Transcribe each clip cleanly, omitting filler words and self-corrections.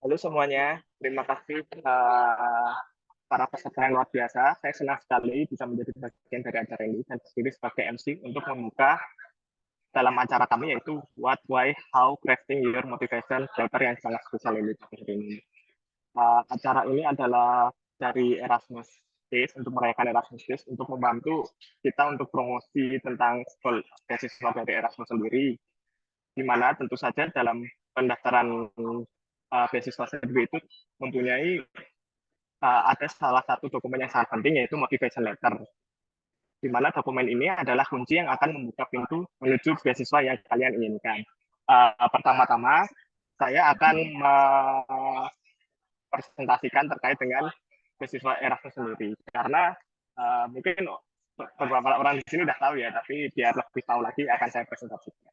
Halo semuanya, terima kasih para peserta yang luar biasa. Saya senang sekali bisa menjadi bagian dari acara ini dan sendiri sebagai MC untuk membuka dalam acara kami yaitu What, Why, How, Crafting Your Motivation Letter yang sangat spesial ini pada hari ini. Acara ini adalah dari Erasmus Days untuk merayakan Erasmus Days untuk membantu kita untuk promosi tentang beasiswa dari Erasmus sendiri, di mana tentu saja dalam pendaftaran beasiswa sendiri itu mempunyai ada salah satu dokumen yang sangat penting yaitu motivation letter, di mana dokumen ini adalah kunci yang akan membuka pintu menuju beasiswa yang kalian inginkan. Pertama-tama, saya akan mempresentasikan terkait dengan beasiswa Erasmus sendiri, karena mungkin beberapa orang di sini sudah tahu ya, tapi biar lebih tahu lagi akan saya presentasikan.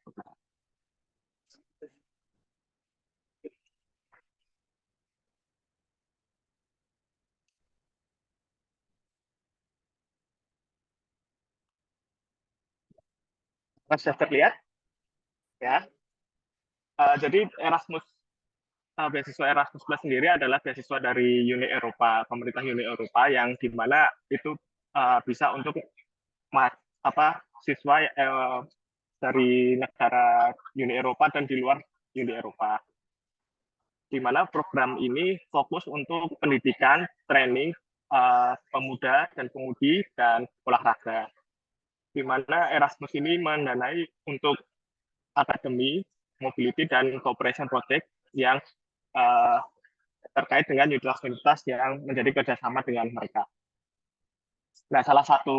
Sudah terlihat ya. Jadi beasiswa Erasmus Plus sendiri adalah beasiswa dari Uni Eropa, pemerintah Uni Eropa yang dimana itu bisa untuk siswa dari negara Uni Eropa dan di luar Uni Eropa. Di mana program ini fokus untuk pendidikan, training pemuda dan pemudi dan olahraga. Di mana Erasmus ini mendanai untuk akademi, mobility dan cooperation project yang uh, terkait dengan universitas yang menjadi kerjasama dengan mereka. Nah, salah satu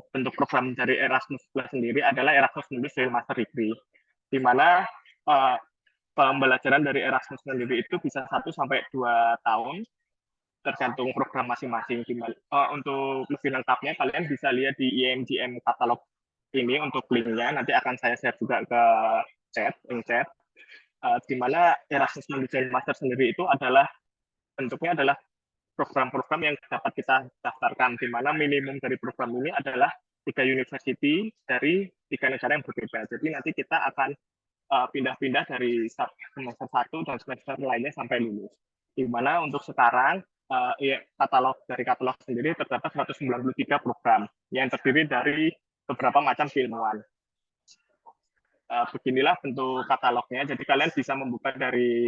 bentuk program dari Erasmus Plus sendiri adalah Erasmus Mundus Master Degree, di mana uh, pembelajaran dari Erasmus sendiri itu bisa 1 sampai 2 tahun, tergantung program masing-masing. Untuk lebih lengkapnya, kalian bisa lihat di IMGM katalog ini untuk linknya. Nanti akan saya share juga ke chat, di mana Erasmus Mundus Master sendiri itu adalah bentuknya adalah program-program yang dapat kita daftarkan, di mana minimum dari program ini adalah 3 university dari 3 negara yang berbeda. Jadi nanti kita akan pindah-pindah dari semester 1 dan semester lainnya sampai lulus. Di mana untuk sekarang katalog sendiri terdapat 193 program yang terdiri dari beberapa macam keilmuan. Beginilah bentuk katalognya. Jadi kalian bisa membuka dari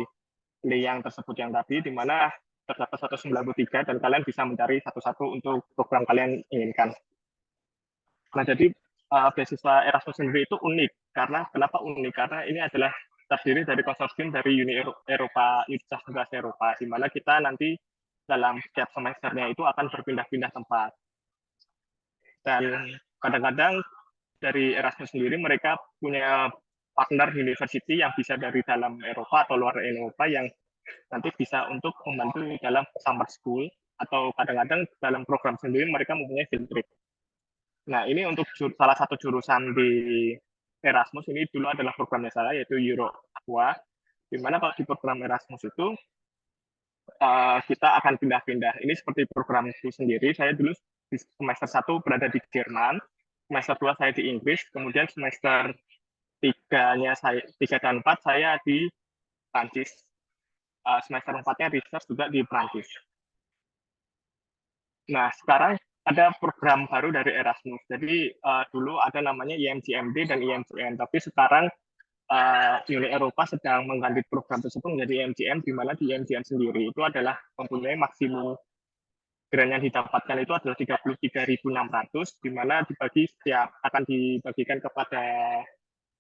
link yang tersebut yang tadi, di mana terdapat 193 dan kalian bisa mencari satu-satu untuk program kalian inginkan. Nah, jadi beasiswa Erasmus sendiri itu unik. Kenapa unik? Karena ini adalah terdiri dari konsorsium dari Uni Eropa, Universitas Eropa, di mana kita nanti dalam setiap semesternya itu akan berpindah-pindah tempat. Dan kadang-kadang dari Erasmus sendiri mereka punya partner university yang bisa dari dalam Eropa atau luar Eropa yang nanti bisa untuk membantu dalam summer school, atau kadang-kadang dalam program sendiri mereka mempunyai field trip. Nah, ini untuk salah satu jurusan di Erasmus ini dulu adalah programnya saya, yaitu Euro Aqua, di mana kalau di program Erasmus itu kita akan pindah-pindah. Ini seperti programku sendiri, saya dulu di semester 1 berada di Jerman, semester 2 saya di Inggris, kemudian semester 3 dan 4 saya di Prancis, semester 4-nya research juga di Prancis. Nah, sekarang ada program baru dari Erasmus. Jadi dulu ada namanya IMGMD dan IMGN, tapi sekarang Uni Eropa sedang mengganti program tersebut menjadi IMGM, di mana di IMGM sendiri itu adalah mempunyai maksimum grant yang didapatkan itu adalah 33.600, di mana akan dibagikan kepada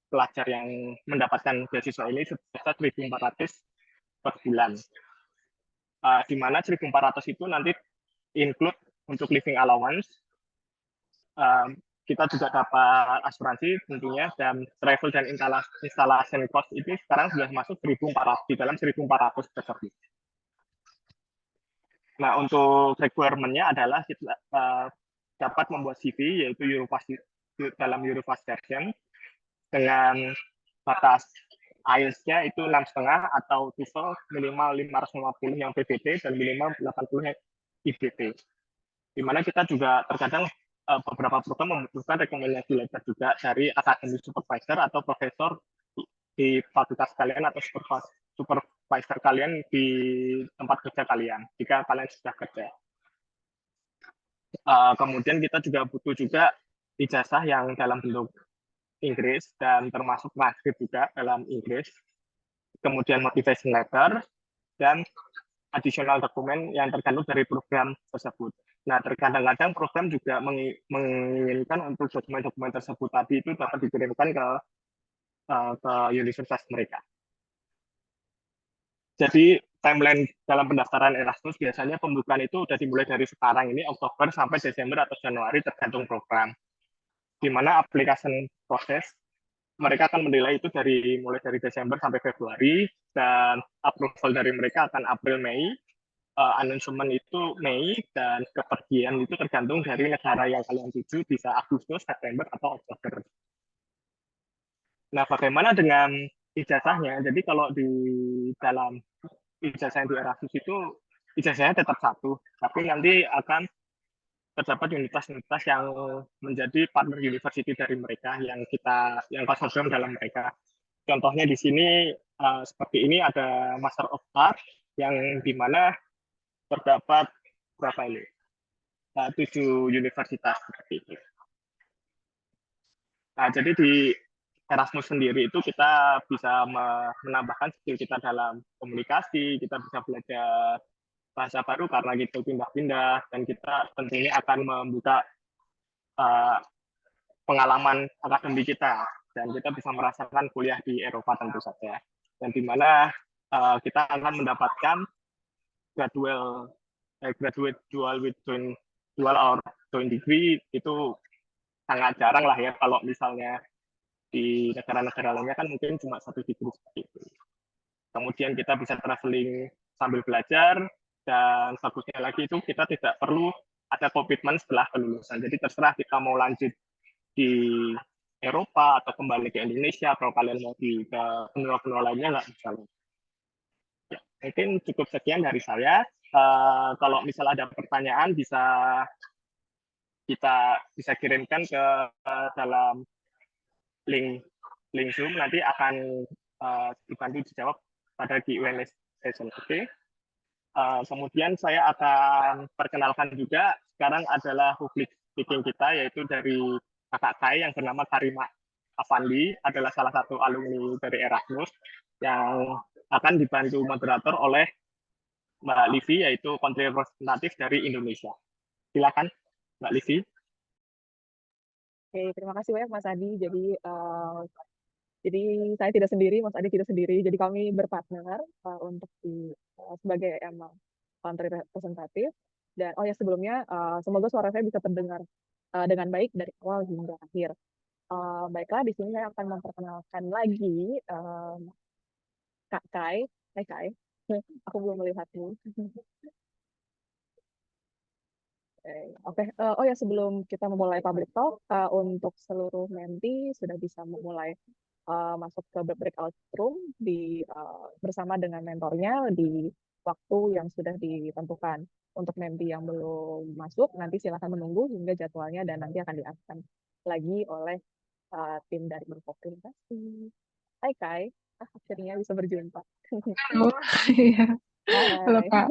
pelajar yang mendapatkan beasiswa ini sebesar 1.400 per bulan. Di mana 1.400 itu nanti include untuk living allowance, kita juga dapat asuransi tentunya, dan travel dan installation cost itu sekarang sudah masuk 1.400, di dalam 1.400 tersebut. Nah, untuk requirement-nya adalah kita dapat membuat CV, yaitu dalam Europass version, dengan batas IELTS-nya itu 6,5 atau TOEFL minimal 550 yang PBT dan minimal 80 yang IBT. Di mana kita juga terkadang beberapa program membutuhkan rekomendasi letter juga dari academic supervisor atau profesor di fakultas kalian atau supervisor kalian di tempat kerja kalian jika kalian sudah kerja. Kemudian kita juga butuh juga ijazah yang dalam bentuk Inggris dan termasuk transkrip juga dalam Inggris. Kemudian motivation letter dan additional dokumen yang tergantung dari program tersebut. Nah, terkadang-kadang program juga menginginkan untuk dokumen-dokumen tersebut tadi itu dapat dikirimkan ke universitas mereka. Jadi timeline dalam pendaftaran Erasmus biasanya pembukaan itu sudah dimulai dari sekarang ini Oktober sampai Desember atau Januari tergantung program. Di mana application proses mereka akan menilai itu mulai dari Desember sampai Februari dan approval dari mereka akan April Mei, announcement itu Mei dan kepergian itu tergantung dari negara yang kalian tuju bisa Agustus, September atau Oktober. Nah, bagaimana dengan ijazahnya? Jadi kalau di dalam ijazah yang di Erasmus itu ijazahnya tetap satu, tapi nanti akan terdapat universitas yang menjadi partner university dari mereka yang konsorsium dalam mereka. Contohnya di sini seperti ini ada Master of Art yang di mana terdapat berapa ini? 7 universitas seperti itu. Nah, jadi di Erasmus sendiri itu kita bisa menambahkan skill kita dalam komunikasi, kita bisa belajar bahasa baru karena gitu pindah-pindah, dan kita tentunya akan membuka pengalaman akademik kita, dan kita bisa merasakan kuliah di Eropa tentu saja, dan di mana kita akan mendapatkan graduate dual or joint degree itu sangat jarang lah ya, kalau misalnya di negara-negara lainnya kan mungkin cuma 1 degree seperti itu. Kemudian kita bisa traveling sambil belajar, dan bagusnya lagi itu kita tidak perlu ada komitmen setelah kelulusan. Jadi terserah kita mau lanjut di Eropa atau kembali ke Indonesia, atau kalian mau ke benua-benua lainnya nggak masalah. Ya, mungkin cukup sekian dari saya. Kalau misalnya ada pertanyaan kita bisa kirimkan ke dalam link Zoom, nanti akan dibantu dijawab pada Q&A session. Oke. Kemudian saya akan perkenalkan juga, sekarang adalah public speaking kita, yaitu dari kakak saya yang bernama Karima Afandi, adalah salah satu alumni dari Erasmus, yang akan dibantu moderator oleh Mbak Livi, yaitu country representative dari Indonesia. Silakan, Mbak Livi. Oke, terima kasih banyak Mas Adi. Jadi saya tidak sendiri, Mas Adi tidak sendiri. Jadi kami berpartner untuk sebagai country representative. Dan oh ya sebelumnya, semoga suara saya bisa terdengar dengan baik dari awal hingga akhir. Baiklah, di sini saya akan memperkenalkan lagi Kak Kai. Hai Kai, aku belum melihatmu. Oke. Oh ya sebelum kita memulai public talk, untuk seluruh menti sudah bisa memulai masuk ke breakout room bersama dengan mentornya di waktu yang sudah ditentukan. Untuk menti yang belum masuk, nanti silakan menunggu hingga jadwalnya dan nanti akan diarahkan lagi oleh tim dari Berkop. Terima kasih. Hai Kai, akhirnya bisa berjumpa. Halo, iya. Halo Hai. Kak.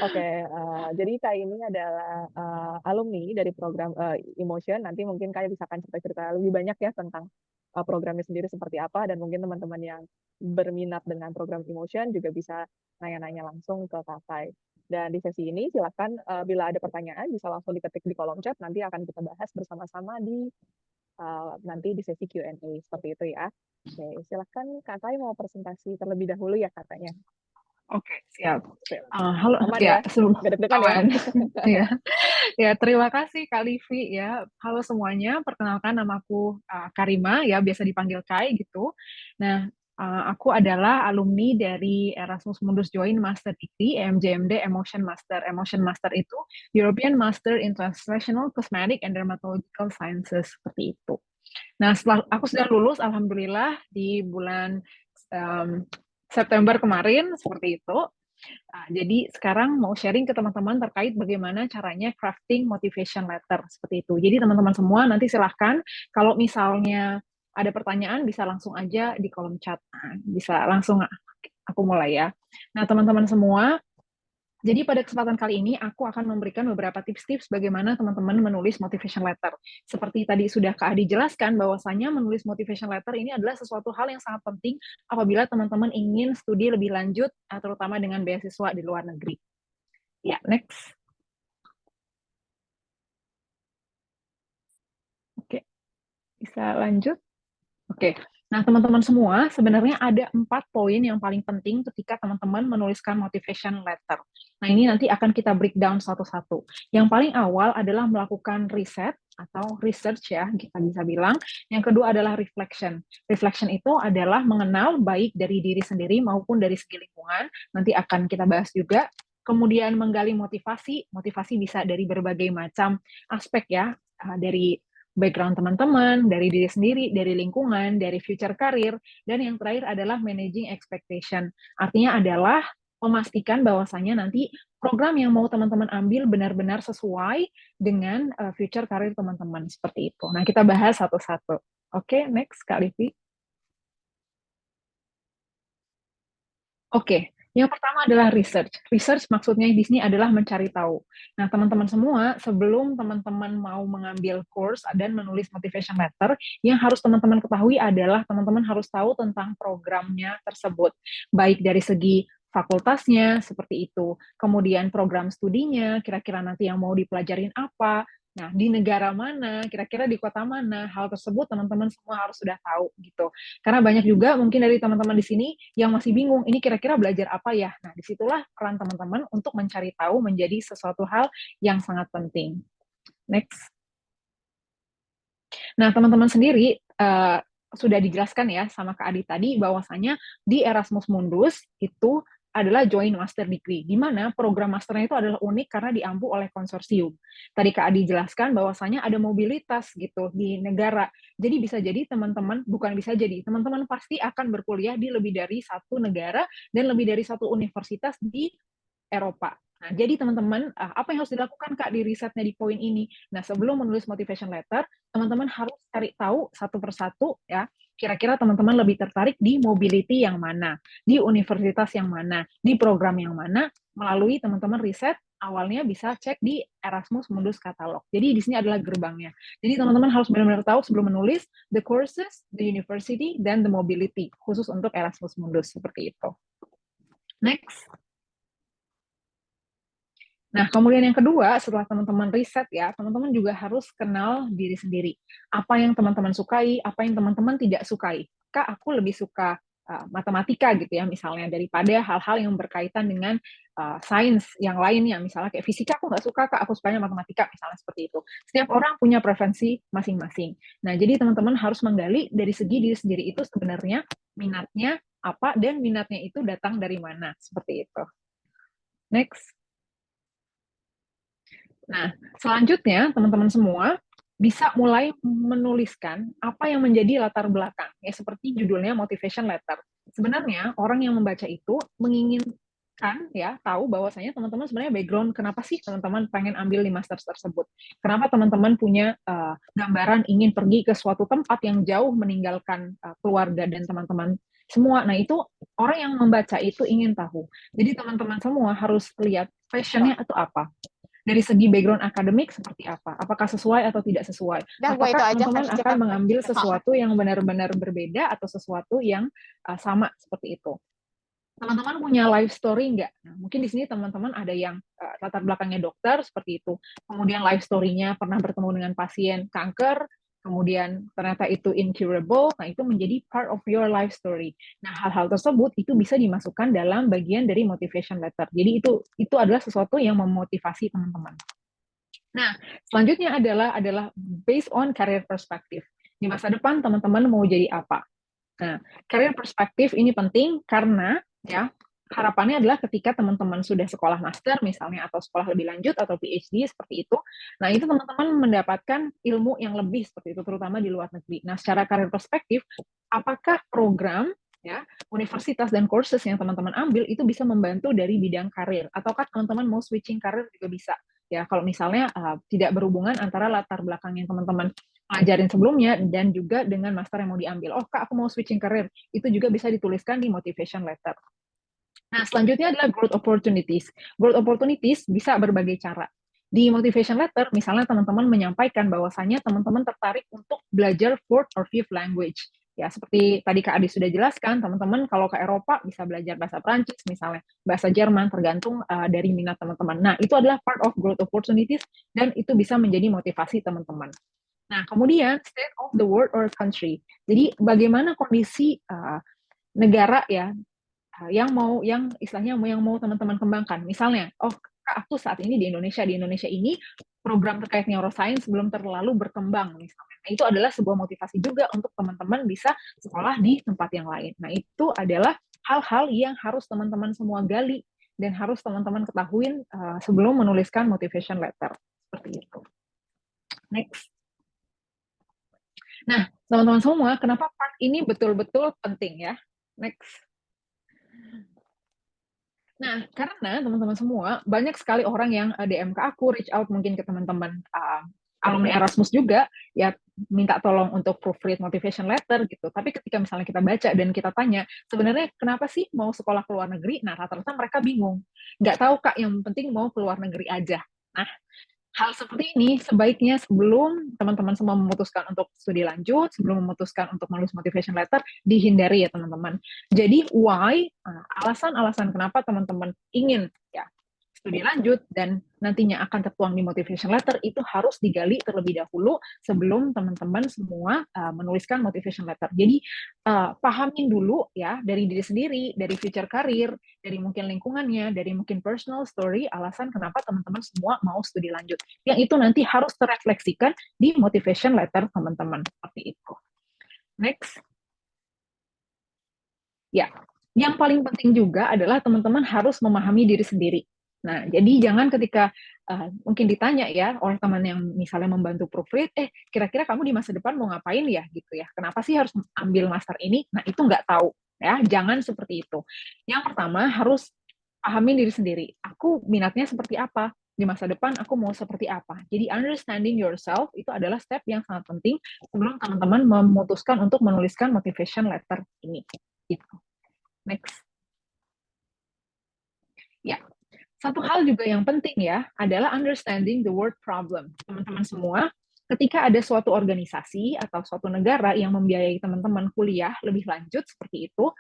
Oke, jadi Kak ini adalah alumni dari program Emotion. Nanti mungkin Kak bisa akan cerita-cerita lebih banyak ya tentang programnya sendiri seperti apa, dan mungkin teman-teman yang berminat dengan program Emotion juga bisa nanya-nanya langsung ke Kak. Dan di sesi ini silakan bila ada pertanyaan bisa langsung diketik di kolom chat, nanti akan kita bahas bersama-sama nanti di sesi Q&A seperti itu ya. Oke, silakan Kak mau presentasi terlebih dahulu ya katanya. Oke, siap. Oke. Halo, Aman ya, Nggak deg-degan ya? ya. Ya, terima kasih Kak Livi ya. Halo semuanya, perkenalkan namaku Karima ya, biasa dipanggil Kai gitu. Nah, aku adalah alumni dari Erasmus Mundus Join Master Degree EMJMD Emotion Master. Emotion Master itu European Master in Translational Cosmetic and Dermatological Sciences, seperti itu. Nah, setelah aku sudah lulus, alhamdulillah di bulan September kemarin, seperti itu. Nah, jadi sekarang mau sharing ke teman-teman terkait bagaimana caranya crafting motivation letter, seperti itu. Jadi teman-teman semua nanti silahkan, kalau misalnya ada pertanyaan bisa langsung aja di kolom chat. Nah, bisa langsung aku mulai ya. Nah, teman-teman semua, jadi pada kesempatan kali ini aku akan memberikan beberapa tips-tips bagaimana teman-teman menulis motivation letter. Seperti tadi sudah Kak Adi jelaskan bahwasanya menulis motivation letter ini adalah sesuatu hal yang sangat penting apabila teman-teman ingin studi lebih lanjut, terutama dengan beasiswa di luar negeri. Ya, next. Oke, bisa lanjut. Oke, nah teman-teman semua, sebenarnya ada 4 poin yang paling penting ketika teman-teman menuliskan motivation letter. Nah ini nanti akan kita breakdown satu-satu. Yang paling awal adalah melakukan riset atau research ya, kita bisa bilang. Yang kedua adalah reflection. Reflection itu adalah mengenal baik dari diri sendiri maupun dari segi lingkungan. Nanti akan kita bahas juga. Kemudian menggali motivasi. Motivasi bisa dari berbagai macam aspek ya, dari background teman-teman, dari diri sendiri, dari lingkungan, dari future career, dan yang terakhir adalah managing expectation. Artinya adalah memastikan bahwasannya nanti program yang mau teman-teman ambil benar-benar sesuai dengan future career teman-teman, seperti itu. Nah, kita bahas satu-satu. Oke, next, Kak Livi. Oke, yang pertama adalah research. Research maksudnya di sini adalah mencari tahu. Nah, teman-teman semua, sebelum teman-teman mau mengambil course dan menulis motivation letter, yang harus teman-teman ketahui adalah teman-teman harus tahu tentang programnya tersebut. Baik dari segi fakultasnya, seperti itu. Kemudian program studinya, kira-kira nanti yang mau dipelajarin apa. Nah, di negara mana, kira-kira di kota mana, hal tersebut teman-teman semua harus sudah tahu gitu. Karena banyak juga mungkin dari teman-teman di sini yang masih bingung, ini kira-kira belajar apa ya? Nah, disitulah peran teman-teman untuk mencari tahu menjadi sesuatu hal yang sangat penting. Next. Nah, teman-teman sendiri sudah dijelaskan ya sama Kak Adi tadi bahwasanya di Erasmus Mundus itu adalah joint master degree, di mana program masternya itu adalah unik karena diampu oleh konsorsium. Tadi Kak Adi jelaskan bahwasanya ada mobilitas gitu di negara. Jadi bisa jadi teman-teman, bukan bisa jadi, teman-teman pasti akan berkuliah di lebih dari satu negara dan lebih dari satu universitas di Eropa. Nah, jadi teman-teman, apa yang harus dilakukan Kak di risetnya di poin ini? Nah, sebelum menulis motivation letter, teman-teman harus cari tahu satu persatu ya, kira-kira teman-teman lebih tertarik di mobility yang mana, di universitas yang mana, di program yang mana, melalui teman-teman riset awalnya bisa cek di Erasmus Mundus Catalog. Jadi di sini adalah gerbangnya. Jadi teman-teman harus benar-benar tahu sebelum menulis the courses, the university, dan the mobility, khusus untuk Erasmus Mundus, seperti itu. Next. Nah, kemudian yang kedua, setelah teman-teman riset ya, teman-teman juga harus kenal diri sendiri. Apa yang teman-teman sukai, apa yang teman-teman tidak sukai. Kak, aku lebih suka matematika gitu ya, misalnya, daripada hal-hal yang berkaitan dengan sains yang lainnya. Misalnya kayak fisika aku nggak suka, Kak, aku sukanya matematika, misalnya seperti itu. Setiap orang punya preferensi masing-masing. Nah, jadi teman-teman harus menggali dari segi diri sendiri itu sebenarnya minatnya apa, dan minatnya itu datang dari mana, seperti itu. Next. Nah, selanjutnya teman-teman semua bisa mulai menuliskan apa yang menjadi latar belakang, ya seperti judulnya motivation letter. Sebenarnya orang yang membaca itu menginginkan ya tahu bahwasanya teman-teman sebenarnya background kenapa sih teman-teman pengen ambil di masters tersebut. Kenapa teman-teman punya gambaran ingin pergi ke suatu tempat yang jauh meninggalkan keluarga dan teman-teman semua. Nah, itu orang yang membaca itu ingin tahu. Jadi teman-teman semua harus lihat passionnya itu apa. Dari segi background akademik seperti apa? Apakah sesuai atau tidak sesuai? Apakah teman-teman akan mengambil sesuatu yang benar-benar berbeda atau sesuatu yang sama seperti itu? Teman-teman punya life story nggak? Nah, mungkin di sini teman-teman ada yang latar belakangnya dokter seperti itu. Kemudian life story-nya pernah bertemu dengan pasien kanker, kemudian ternyata itu incurable, nah itu menjadi part of your life story. Nah, hal-hal tersebut itu bisa dimasukkan dalam bagian dari motivation letter. Jadi itu adalah sesuatu yang memotivasi teman-teman. Nah, selanjutnya adalah based on career perspective. Di masa depan teman-teman mau jadi apa? Nah, career perspective ini penting karena ya harapannya adalah ketika teman-teman sudah sekolah master misalnya atau sekolah lebih lanjut atau PhD seperti itu, nah itu teman-teman mendapatkan ilmu yang lebih seperti itu terutama di luar negeri. Nah, secara career perspektif, apakah program ya universitas dan courses yang teman-teman ambil itu bisa membantu dari bidang karir ataukah teman-teman mau switching karir juga bisa. Ya, kalau misalnya tidak berhubungan antara latar belakang yang teman-teman pelajarin sebelumnya dan juga dengan master yang mau diambil. Oh, Kak, aku mau switching karir. Itu juga bisa dituliskan di motivation letter. Nah, selanjutnya adalah growth opportunities. Growth opportunities bisa berbagai cara. Di motivation letter, misalnya teman-teman menyampaikan bahwasannya teman-teman tertarik untuk belajar fourth or fifth language. Ya, seperti tadi Kak Adi sudah jelaskan, teman-teman kalau ke Eropa bisa belajar bahasa Prancis misalnya, bahasa Jerman, tergantung dari minat teman-teman. Nah, itu adalah part of growth opportunities dan itu bisa menjadi motivasi teman-teman. Nah, kemudian state of the world or country. Jadi bagaimana kondisi negara ya yang istilahnya yang mau teman-teman kembangkan. Misalnya, oh Kak, aku saat ini di Indonesia ini program terkait neuroscience belum terlalu berkembang misalnya. Nah, itu adalah sebuah motivasi juga untuk teman-teman bisa sekolah di tempat yang lain. Nah, itu adalah hal-hal yang harus teman-teman semua gali dan harus teman-teman ketahuin sebelum menuliskan motivation letter. Seperti itu. Next. Nah, teman-teman semua, kenapa part ini betul-betul penting ya? Next. Nah, karena teman-teman semua, banyak sekali orang yang DM ke aku, reach out mungkin ke teman-teman alumni Erasmus juga, ya minta tolong untuk proofread motivation letter gitu. Tapi ketika misalnya kita baca dan kita tanya, sebenarnya kenapa sih mau sekolah ke luar negeri? Nah, rata-rata mereka bingung. Nggak tahu, Kak, yang penting mau ke luar negeri aja. Nah, hal seperti ini sebaiknya sebelum teman-teman semua memutuskan untuk studi lanjut, sebelum memutuskan untuk menulis motivation letter, dihindari ya teman-teman. Jadi why, alasan-alasan kenapa teman-teman ingin ya studi lanjut dan nantinya akan tertuang di motivation letter itu harus digali terlebih dahulu sebelum teman-teman semua menuliskan motivation letter. Jadi pahamin dulu ya dari diri sendiri, dari future career, dari mungkin lingkungannya, dari mungkin personal story, alasan kenapa teman-teman semua mau studi lanjut. Yang itu nanti harus terefleksikan di motivation letter teman-teman. Seperti itu. Next. Ya, yang paling penting juga adalah teman-teman harus memahami diri sendiri. Nah, jadi jangan ketika mungkin ditanya ya oleh teman yang misalnya membantu proofread, kira-kira kamu di masa depan mau ngapain ya gitu ya? Kenapa sih harus ambil master ini? Nah, itu nggak tahu ya, jangan seperti itu. Yang pertama harus pahami diri sendiri. Aku minatnya seperti apa? Di masa depan aku mau seperti apa? Jadi understanding yourself itu adalah step yang sangat penting sebelum teman-teman memutuskan untuk menuliskan motivation letter ini. Gitu. Next. Ya, satu hal juga yang penting ya, adalah understanding the word problem. Teman-teman semua, ketika ada suatu organisasi atau suatu negara yang membiayai teman-teman kuliah lebih lanjut seperti itu,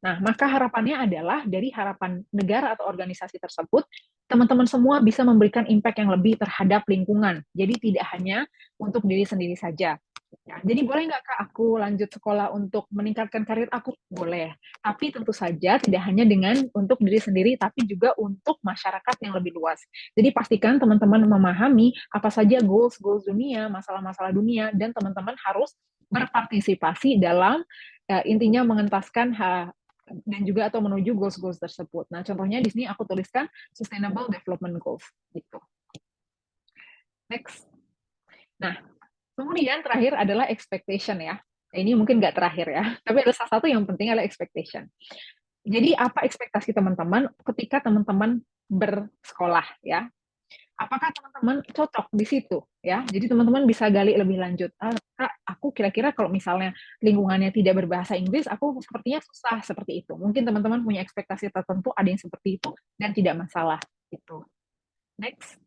nah maka harapannya adalah dari harapan negara atau organisasi tersebut, teman-teman semua bisa memberikan impact yang lebih terhadap lingkungan. Jadi tidak hanya untuk diri sendiri saja. Ya, jadi boleh nggak Kak aku lanjut sekolah untuk meningkatkan karir aku? Boleh. Tapi tentu saja tidak hanya dengan untuk diri sendiri, tapi juga untuk masyarakat yang lebih luas. Jadi pastikan teman-teman memahami apa saja goals-goals dunia, masalah-masalah dunia, dan teman-teman harus berpartisipasi dalam intinya mengentaskan dan juga atau menuju goals-goals tersebut. Nah, contohnya di sini aku tuliskan Sustainable Development Goals. Gitu. Next. Nah, kemudian terakhir adalah expectation ya. Ini mungkin nggak terakhir ya, tapi ada salah satu yang penting adalah expectation. Jadi apa ekspektasi teman-teman ketika teman-teman bersekolah ya? Apakah teman-teman cocok di situ ya? Jadi teman-teman bisa gali lebih lanjut. Kak, aku kira-kira kalau misalnya lingkungannya tidak berbahasa Inggris, aku sepertinya susah seperti itu. Mungkin teman-teman punya ekspektasi tertentu, ada yang seperti itu dan tidak masalah. Gitu. Next.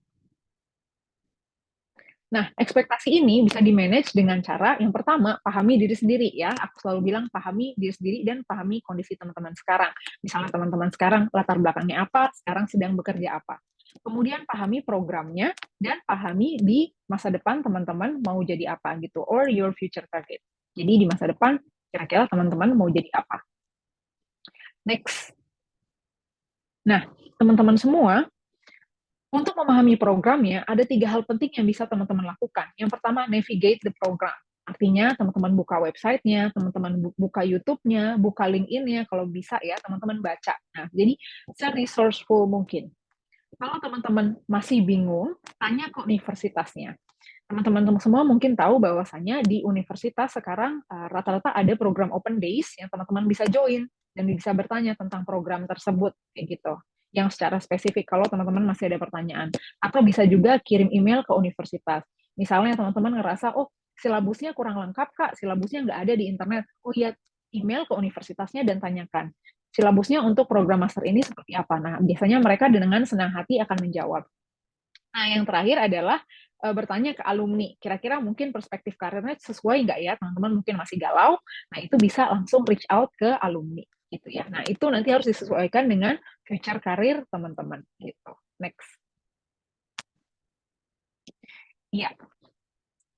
Nah, ekspektasi ini bisa di-manage dengan cara yang pertama, pahami diri sendiri ya. Aku selalu bilang pahami diri sendiri dan pahami kondisi teman-teman sekarang. Misalnya teman-teman sekarang latar belakangnya apa, sekarang sedang bekerja apa. Kemudian pahami programnya dan pahami di masa depan teman-teman mau jadi apa gitu, or your future target. Jadi di masa depan kira-kira teman-teman mau jadi apa. Next. Nah, teman-teman semua, untuk memahami programnya, ada 3 hal penting yang bisa teman-teman lakukan. Yang pertama, navigate the program. Artinya, teman-teman buka website-nya, teman-teman buka YouTube-nya, buka LinkedIn-nya, kalau bisa ya, teman-teman baca. Nah, jadi, se-resourceful mungkin. Kalau teman-teman masih bingung, tanya ke universitasnya. Teman-teman semua mungkin tahu bahwasannya di universitas sekarang rata-rata ada program open days yang teman-teman bisa join dan bisa bertanya tentang program tersebut, kayak gitu. Yang secara spesifik kalau teman-teman masih ada pertanyaan. Atau bisa juga kirim email ke universitas. Misalnya teman-teman ngerasa, oh silabusnya kurang lengkap Kak, silabusnya nggak ada di internet. Oh iya, email ke universitasnya dan tanyakan. silabusnya untuk program master ini seperti apa. Nah, biasanya mereka dengan senang hati akan menjawab. Nah, yang terakhir adalah bertanya ke alumni, kira-kira mungkin perspektif karirnya sesuai nggak ya, teman-teman mungkin masih galau, nah itu bisa langsung reach out ke alumni, gitu ya. Nah, itu nanti harus disesuaikan dengan future karir teman-teman, gitu. Next. Ya.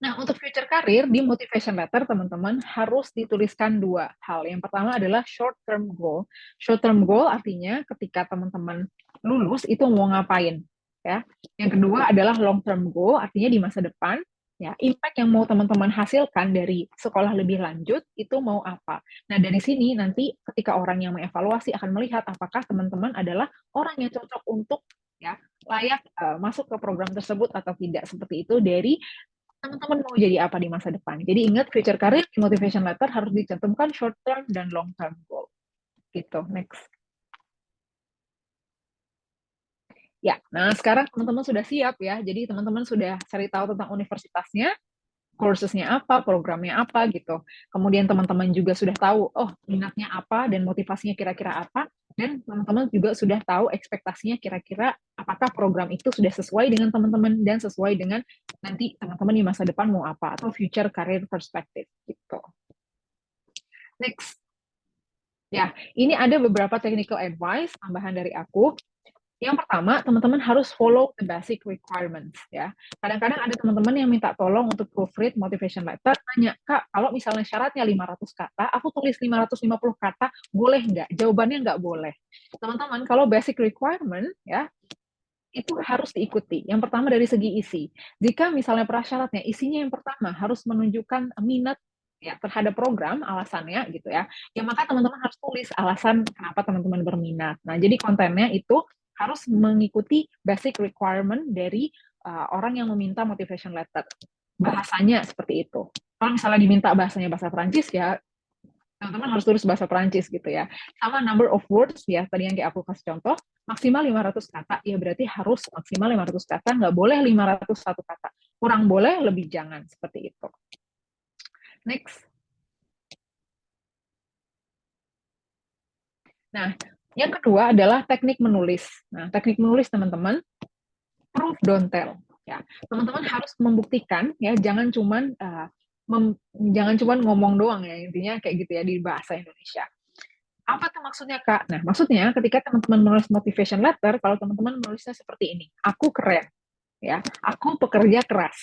Nah, untuk future karir di motivation letter, teman-teman harus dituliskan dua hal. Yang pertama adalah short term goal. Short term goal artinya ketika teman-teman lulus itu mau ngapain, ya. Yang kedua adalah long term goal, artinya di masa depan, ya, impact yang mau teman-teman hasilkan dari sekolah lebih lanjut itu mau apa. Nah, dari sini nanti ketika orang yang mengevaluasi akan melihat apakah teman-teman adalah orang yang cocok untuk, ya, layak masuk ke program tersebut atau tidak. Seperti itu dari teman-teman mau jadi apa di masa depan. Jadi ingat, future career di motivation letter harus dicantumkan short term dan long term goal. Gitu. Next. Ya, nah sekarang teman-teman sudah siap ya. Jadi teman-teman sudah cari tahu tentang universitasnya, kursesnya apa, programnya apa gitu. Kemudian teman-teman juga sudah tahu, oh minatnya apa dan motivasinya kira-kira apa. Dan teman-teman juga sudah tahu ekspektasinya kira-kira apakah program itu sudah sesuai dengan teman-teman dan sesuai dengan nanti teman-teman di masa depan mau apa, atau future career perspective gitu. Next. Ya, ini ada beberapa technical advice tambahan dari aku. Yang pertama, teman-teman harus follow the basic requirements ya. Kadang-kadang ada teman-teman yang minta tolong untuk proofread motivation letter, tanya, Kak, kalau misalnya syaratnya 500 kata, aku tulis 550 kata, boleh nggak? Jawabannya nggak boleh. Teman-teman, kalau basic requirement ya, itu harus diikuti. Yang pertama dari segi isi. Jika misalnya prasyaratnya isinya yang pertama harus menunjukkan minat ya terhadap program, alasannya gitu ya maka teman-teman harus tulis alasan kenapa teman-teman berminat. Nah, jadi kontennya itu harus mengikuti basic requirement dari orang yang meminta motivation letter. Bahasanya seperti itu. Kalau misalnya diminta bahasanya bahasa Perancis, ya teman-teman harus tulis bahasa Perancis gitu ya. Sama number of words ya, tadi yang kayak aku kasih contoh, maksimal 500 kata, ya berarti harus maksimal 500 kata, nggak boleh 501 kata. Kurang boleh, lebih jangan, seperti itu. Next. Nah, yang kedua adalah teknik menulis. Nah, teknik menulis teman-teman, proof don't tell. Ya, teman-teman harus membuktikan ya, jangan cuman ngomong doang ya, intinya kayak gitu ya di bahasa Indonesia. Apa tuh maksudnya, Kak? Nah, maksudnya ketika teman-teman menulis motivation letter, kalau teman-teman menulisnya seperti ini, aku keren, ya, aku pekerja keras,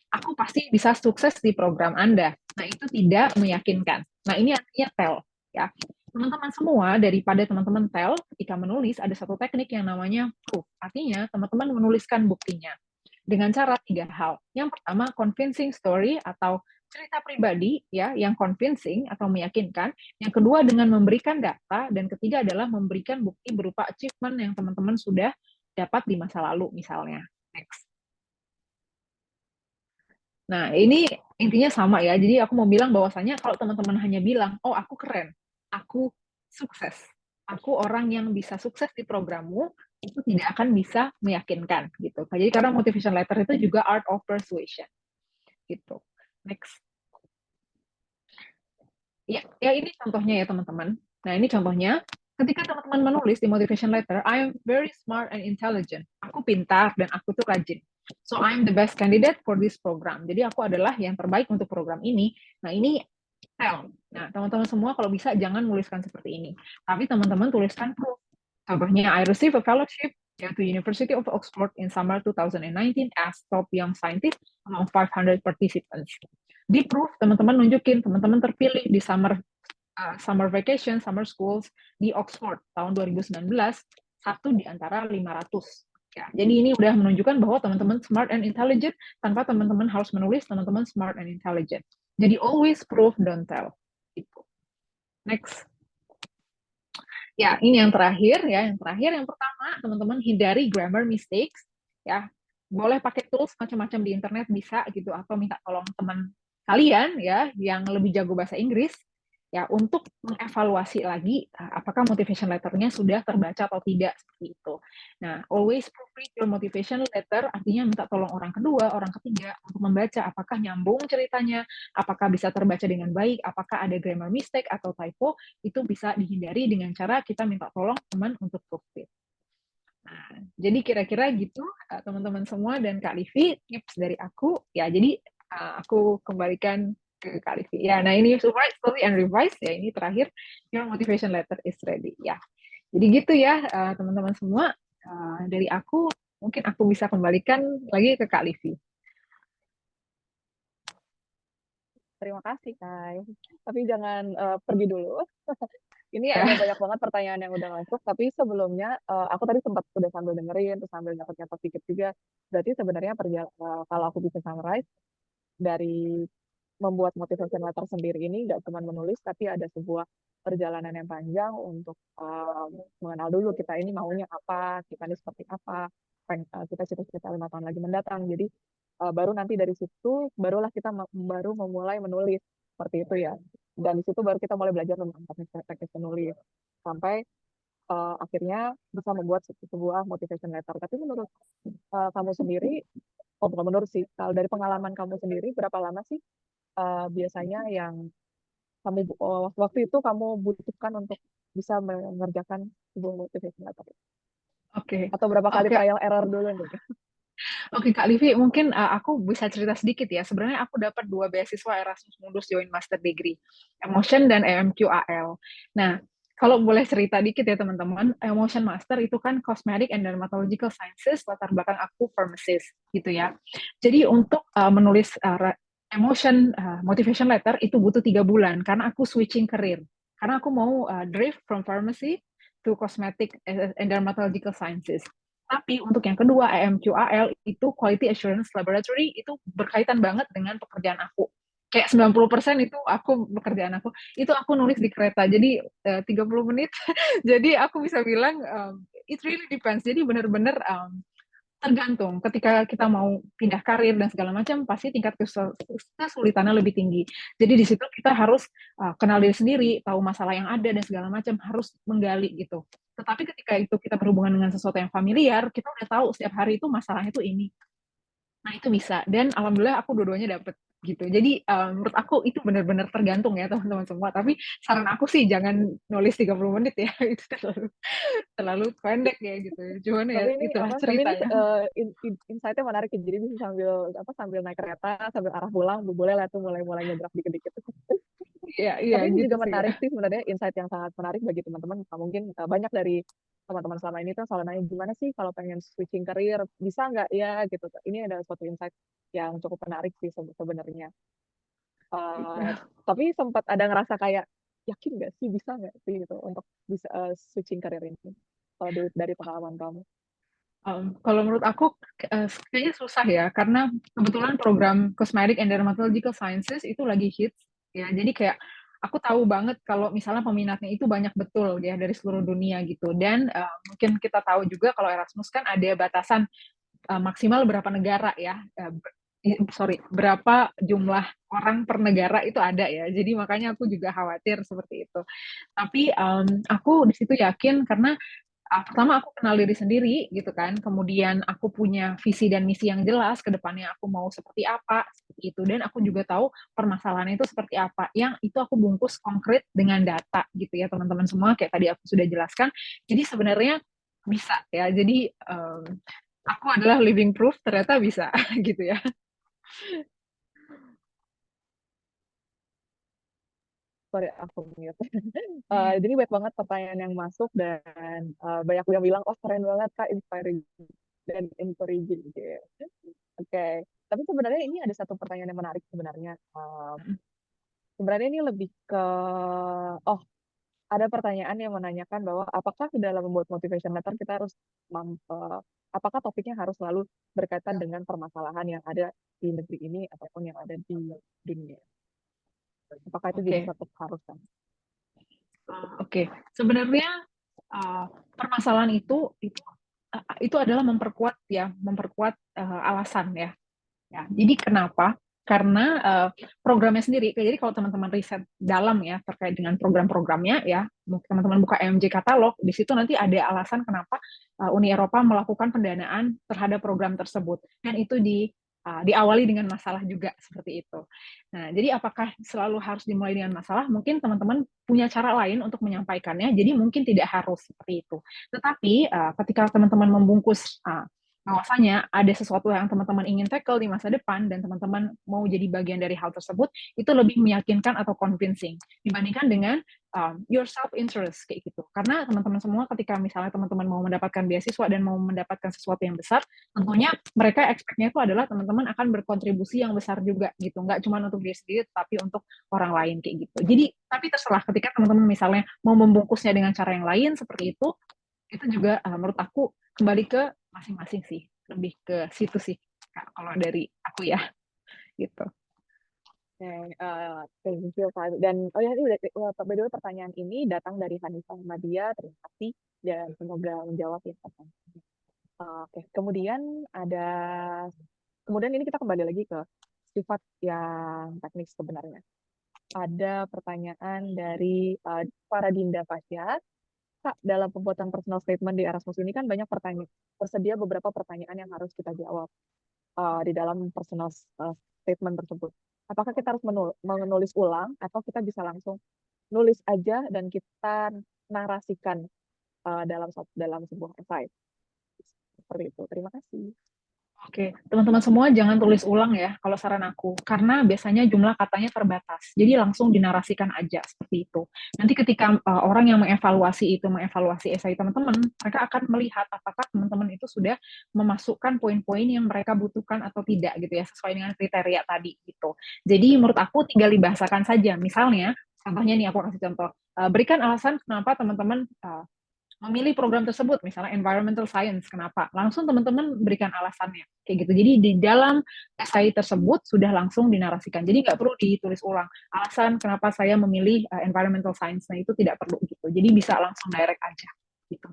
aku pasti bisa sukses di program Anda. Nah, itu tidak meyakinkan. Nah, ini artinya tell, ya. Teman-teman semua, daripada teman-teman tell, ketika menulis, ada satu teknik yang namanya proof. Artinya, teman-teman menuliskan buktinya dengan cara 3 hal. Yang pertama, convincing story atau cerita pribadi ya yang convincing atau meyakinkan. Yang kedua dengan memberikan data, dan ketiga adalah memberikan bukti berupa achievement yang teman-teman sudah dapat di masa lalu misalnya. Next. Nah, ini intinya sama ya. Jadi aku mau bilang bahwasanya kalau teman-teman hanya bilang, "Oh, aku keren. Aku sukses. Aku orang yang bisa sukses di programmu," itu tidak akan bisa meyakinkan gitu. Jadi karena motivation letter itu juga art of persuasion. Gitu. Next. Ya ini contohnya ya teman-teman. Nah, ini contohnya. Ketika teman-teman menulis di motivation letter, I am very smart and intelligent. Aku pintar dan aku tuh rajin. So, I am the best candidate for this program. Jadi, aku adalah yang terbaik untuk program ini. Nah, ini tell. Nah, teman-teman semua kalau bisa jangan menuliskan seperti ini. Tapi teman-teman tuliskan proof. Contohnya, I receive a fellowship to University of Oxford in summer 2019 as top young scientist among 500 participants. Di proof, teman-teman nunjukin, teman-teman terpilih di summer vacation, summer schools di Oxford tahun 2019, satu di antara 500. Ya, jadi ini udah menunjukkan bahwa teman-teman smart and intelligent tanpa teman-teman harus menulis teman-teman smart and intelligent. Jadi always prove, don't tell. Gitu. Next. Ya, ini yang terakhir ya. Yang pertama, teman-teman hindari grammar mistakes. Ya, boleh pakai tools macam-macam di internet bisa gitu, atau minta tolong teman kalian ya yang lebih jago bahasa Inggris. ya untuk mengevaluasi lagi apakah motivation letternya sudah terbaca atau tidak seperti itu. Nah, always proofread your motivation letter artinya minta tolong orang kedua, orang ketiga untuk membaca apakah nyambung ceritanya, apakah bisa terbaca dengan baik, apakah ada grammar mistake atau typo, itu bisa dihindari dengan cara kita minta tolong teman untuk proofread. Nah, jadi kira-kira gitu teman-teman semua dan Kak Livi, tips dari aku ya. Jadi aku kembalikan ke Kak Livi. Ya, nah ini write slowly and revise ya, ini terakhir your motivation letter is ready ya. Jadi gitu ya teman-teman semua. Dari aku mungkin aku bisa kembalikan lagi ke Kak Livi. Terima kasih, Kai. Tapi jangan pergi dulu. Ini ada banyak banget pertanyaan yang udah masuk, tapi sebelumnya aku tadi sempat udah sambil dengerin, terus sambil nyatet-nyatet dikit juga. Berarti sebenarnya kalau aku bisa summarize, dari membuat motivation letter sendiri ini nggak cuma menulis, tapi ada sebuah perjalanan yang panjang untuk mengenal dulu kita ini maunya apa, kita ini seperti apa, kita cita-cita 5 tahun lagi mendatang. Jadi baru nanti dari situ barulah kita baru memulai menulis seperti itu ya. Dan di situ baru kita mulai belajar tentang teknik menulis sampai akhirnya bisa membuat sebuah motivation letter. Tapi menurut kamu sendiri, bukan menurut sih, kalau dari pengalaman kamu sendiri, berapa lama sih biasanya yang kamu waktu itu kamu butuhkan untuk bisa mengerjakan sebuah motivation letter? Oke. Atau berapa kali trial error dulu nih? Oke, Kak Livi, mungkin aku bisa cerita sedikit ya. Sebenarnya aku dapat 2 beasiswa Erasmus Mundus Joint Master Degree, Emotion dan EMQAL. Nah, kalau boleh cerita dikit ya teman-teman, Emotion Master itu kan Cosmetic and Dermatological Sciences, latar belakang aku pharmacist gitu ya. Jadi untuk menulis Emotion motivation letter itu butuh 3 bulan karena aku switching career. Karena aku mau drift from pharmacy to Cosmetic and Dermatological Sciences. Tapi untuk yang kedua, EMQAL itu Quality Assurance Laboratory, itu berkaitan banget dengan pekerjaan aku. Kayak 90% itu pekerjaan aku. Itu aku nulis di kereta, jadi 30 menit. Jadi aku bisa bilang, it really depends. Jadi benar-benar tergantung. Ketika kita mau pindah karir dan segala macam, pasti tingkat kesulitannya lebih tinggi. Jadi di situ kita harus kenal diri sendiri, tahu masalah yang ada dan segala macam, harus menggali gitu. Tetapi ketika itu kita berhubungan dengan sesuatu yang familiar, kita udah tahu setiap hari itu masalahnya itu ini. Nah, itu bisa. Dan alhamdulillah aku dua-duanya dapet gitu. Jadi menurut aku itu benar-benar tergantung ya teman-teman semua. Tapi saran aku sih jangan nulis 30 menit ya. Itu terlalu pendek ya gitu. Cuman ya itulah ceritanya. Insight-nya menarik ya. Jadi bisa sambil naik kereta, sambil arah pulang, boleh lah tuh mulai ngedraft dikit-dikit. Iya, Tapi ini gitu juga menarik ya. sih sebenarnya, insight yang sangat menarik bagi teman-teman. Mungkin banyak dari teman-teman selama ini tuh selalu nanya gimana sih kalau pengen switching career, bisa nggak ya gitu. Ini adalah suatu insight yang cukup menarik sih sebenarnya. Tapi sempat ada ngerasa kayak yakin nggak sih, bisa nggak sih gitu untuk bisa switching career ini kalau dari pengalaman kamu? Kalau menurut aku kayaknya susah ya, karena kebetulan program Cosmetic and Dermatological Sciences itu lagi hits ya. Jadi kayak aku tahu banget kalau misalnya peminatnya itu banyak betul ya dari seluruh dunia gitu. Dan mungkin kita tahu juga kalau Erasmus kan ada batasan maksimal berapa negara ya. Berapa jumlah orang per negara itu ada ya. Jadi makanya aku juga khawatir seperti itu. Tapi aku di situ yakin karena pertama aku kenal diri sendiri gitu kan, kemudian aku punya visi dan misi yang jelas ke depannya aku mau seperti apa, seperti itu, dan aku juga tahu permasalahannya itu seperti apa, yang itu aku bungkus konkret dengan data gitu ya teman-teman semua, kayak tadi aku sudah jelaskan. Jadi sebenarnya bisa ya, jadi aku adalah living proof ternyata bisa gitu ya. Sorry, aku mute. Jadi banyak banget pertanyaan yang masuk dan banyak yang bilang, oh keren banget Kak, inspiring dan encouraging. Oke. Tapi sebenarnya ini ada satu pertanyaan yang menarik sebenarnya. Sebenarnya ini lebih ke, ada pertanyaan yang menanyakan bahwa apakah dalam membuat motivation letter kita harus apakah topiknya harus selalu berkaitan dengan permasalahan yang ada di negeri ini ataupun yang ada di dunia? Apakah itu jadi satu keharusan? Oke. Sebenarnya permasalahan itu adalah memperkuat alasan ya. Ya, jadi kenapa? karena programnya sendiri. Jadi kalau teman-teman riset dalam ya terkait dengan program-programnya ya, teman-teman buka EMJ katalog, di situ nanti ada alasan kenapa Uni Eropa melakukan pendanaan terhadap program tersebut, dan itu diawali dengan masalah juga seperti itu. Nah, jadi apakah selalu harus dimulai dengan masalah? Mungkin teman-teman punya cara lain untuk menyampaikannya, jadi mungkin tidak harus seperti itu. Tetapi ketika teman-teman membungkus bahwasanya ada sesuatu yang teman-teman ingin tackle di masa depan dan teman-teman mau jadi bagian dari hal tersebut, itu lebih meyakinkan atau convincing dibandingkan dengan your self interest kayak gitu. Karena teman-teman semua ketika misalnya teman-teman mau mendapatkan beasiswa dan mau mendapatkan sesuatu yang besar, tentunya mereka expect-nya itu adalah teman-teman akan berkontribusi yang besar juga gitu, nggak cuma untuk diri sendiri tapi untuk orang lain kayak gitu. Jadi tapi terserah ketika teman-teman misalnya mau membungkusnya dengan cara yang lain seperti itu juga menurut aku kembali ke masing-masing sih, lebih ke situ sih kalau dari aku ya gitu. Oke, thank you, Kak. Dan oh ya, ini by the way, pertanyaan ini datang dari Hanifah Madia. Terima kasih dan semoga menjawab ya pertanyaannya. Oke, kemudian ini kita kembali lagi ke sifat yang teknis sebenarnya. Ada pertanyaan dari para Dinda Fasya. Kak, dalam pembuatan personal statement di Erasmus ini kan banyak tersedia beberapa pertanyaan yang harus kita jawab di dalam personal statement tersebut. Apakah kita harus menulis ulang atau kita bisa langsung nulis aja dan kita narasikan dalam sebuah esai? Seperti itu. Terima kasih. Oke, teman-teman semua jangan tulis ulang ya kalau saran aku, karena biasanya jumlah katanya terbatas. Jadi langsung dinarasikan aja seperti itu. Nanti ketika orang yang mengevaluasi esai teman-teman, mereka akan melihat apakah teman-teman itu sudah memasukkan poin-poin yang mereka butuhkan atau tidak gitu ya, sesuai dengan kriteria tadi gitu. Jadi menurut aku tinggal dibahasakan saja. Misalnya, contohnya nih aku kasih contoh, berikan alasan kenapa teman-teman memilih program tersebut, misalnya environmental science, kenapa? Langsung teman-teman berikan alasannya, kayak gitu. Jadi di dalam esai tersebut sudah langsung dinarasikan. Jadi nggak perlu ditulis ulang. Alasan kenapa saya memilih environmental science, nah itu tidak perlu gitu. Jadi bisa langsung direct aja, gitu.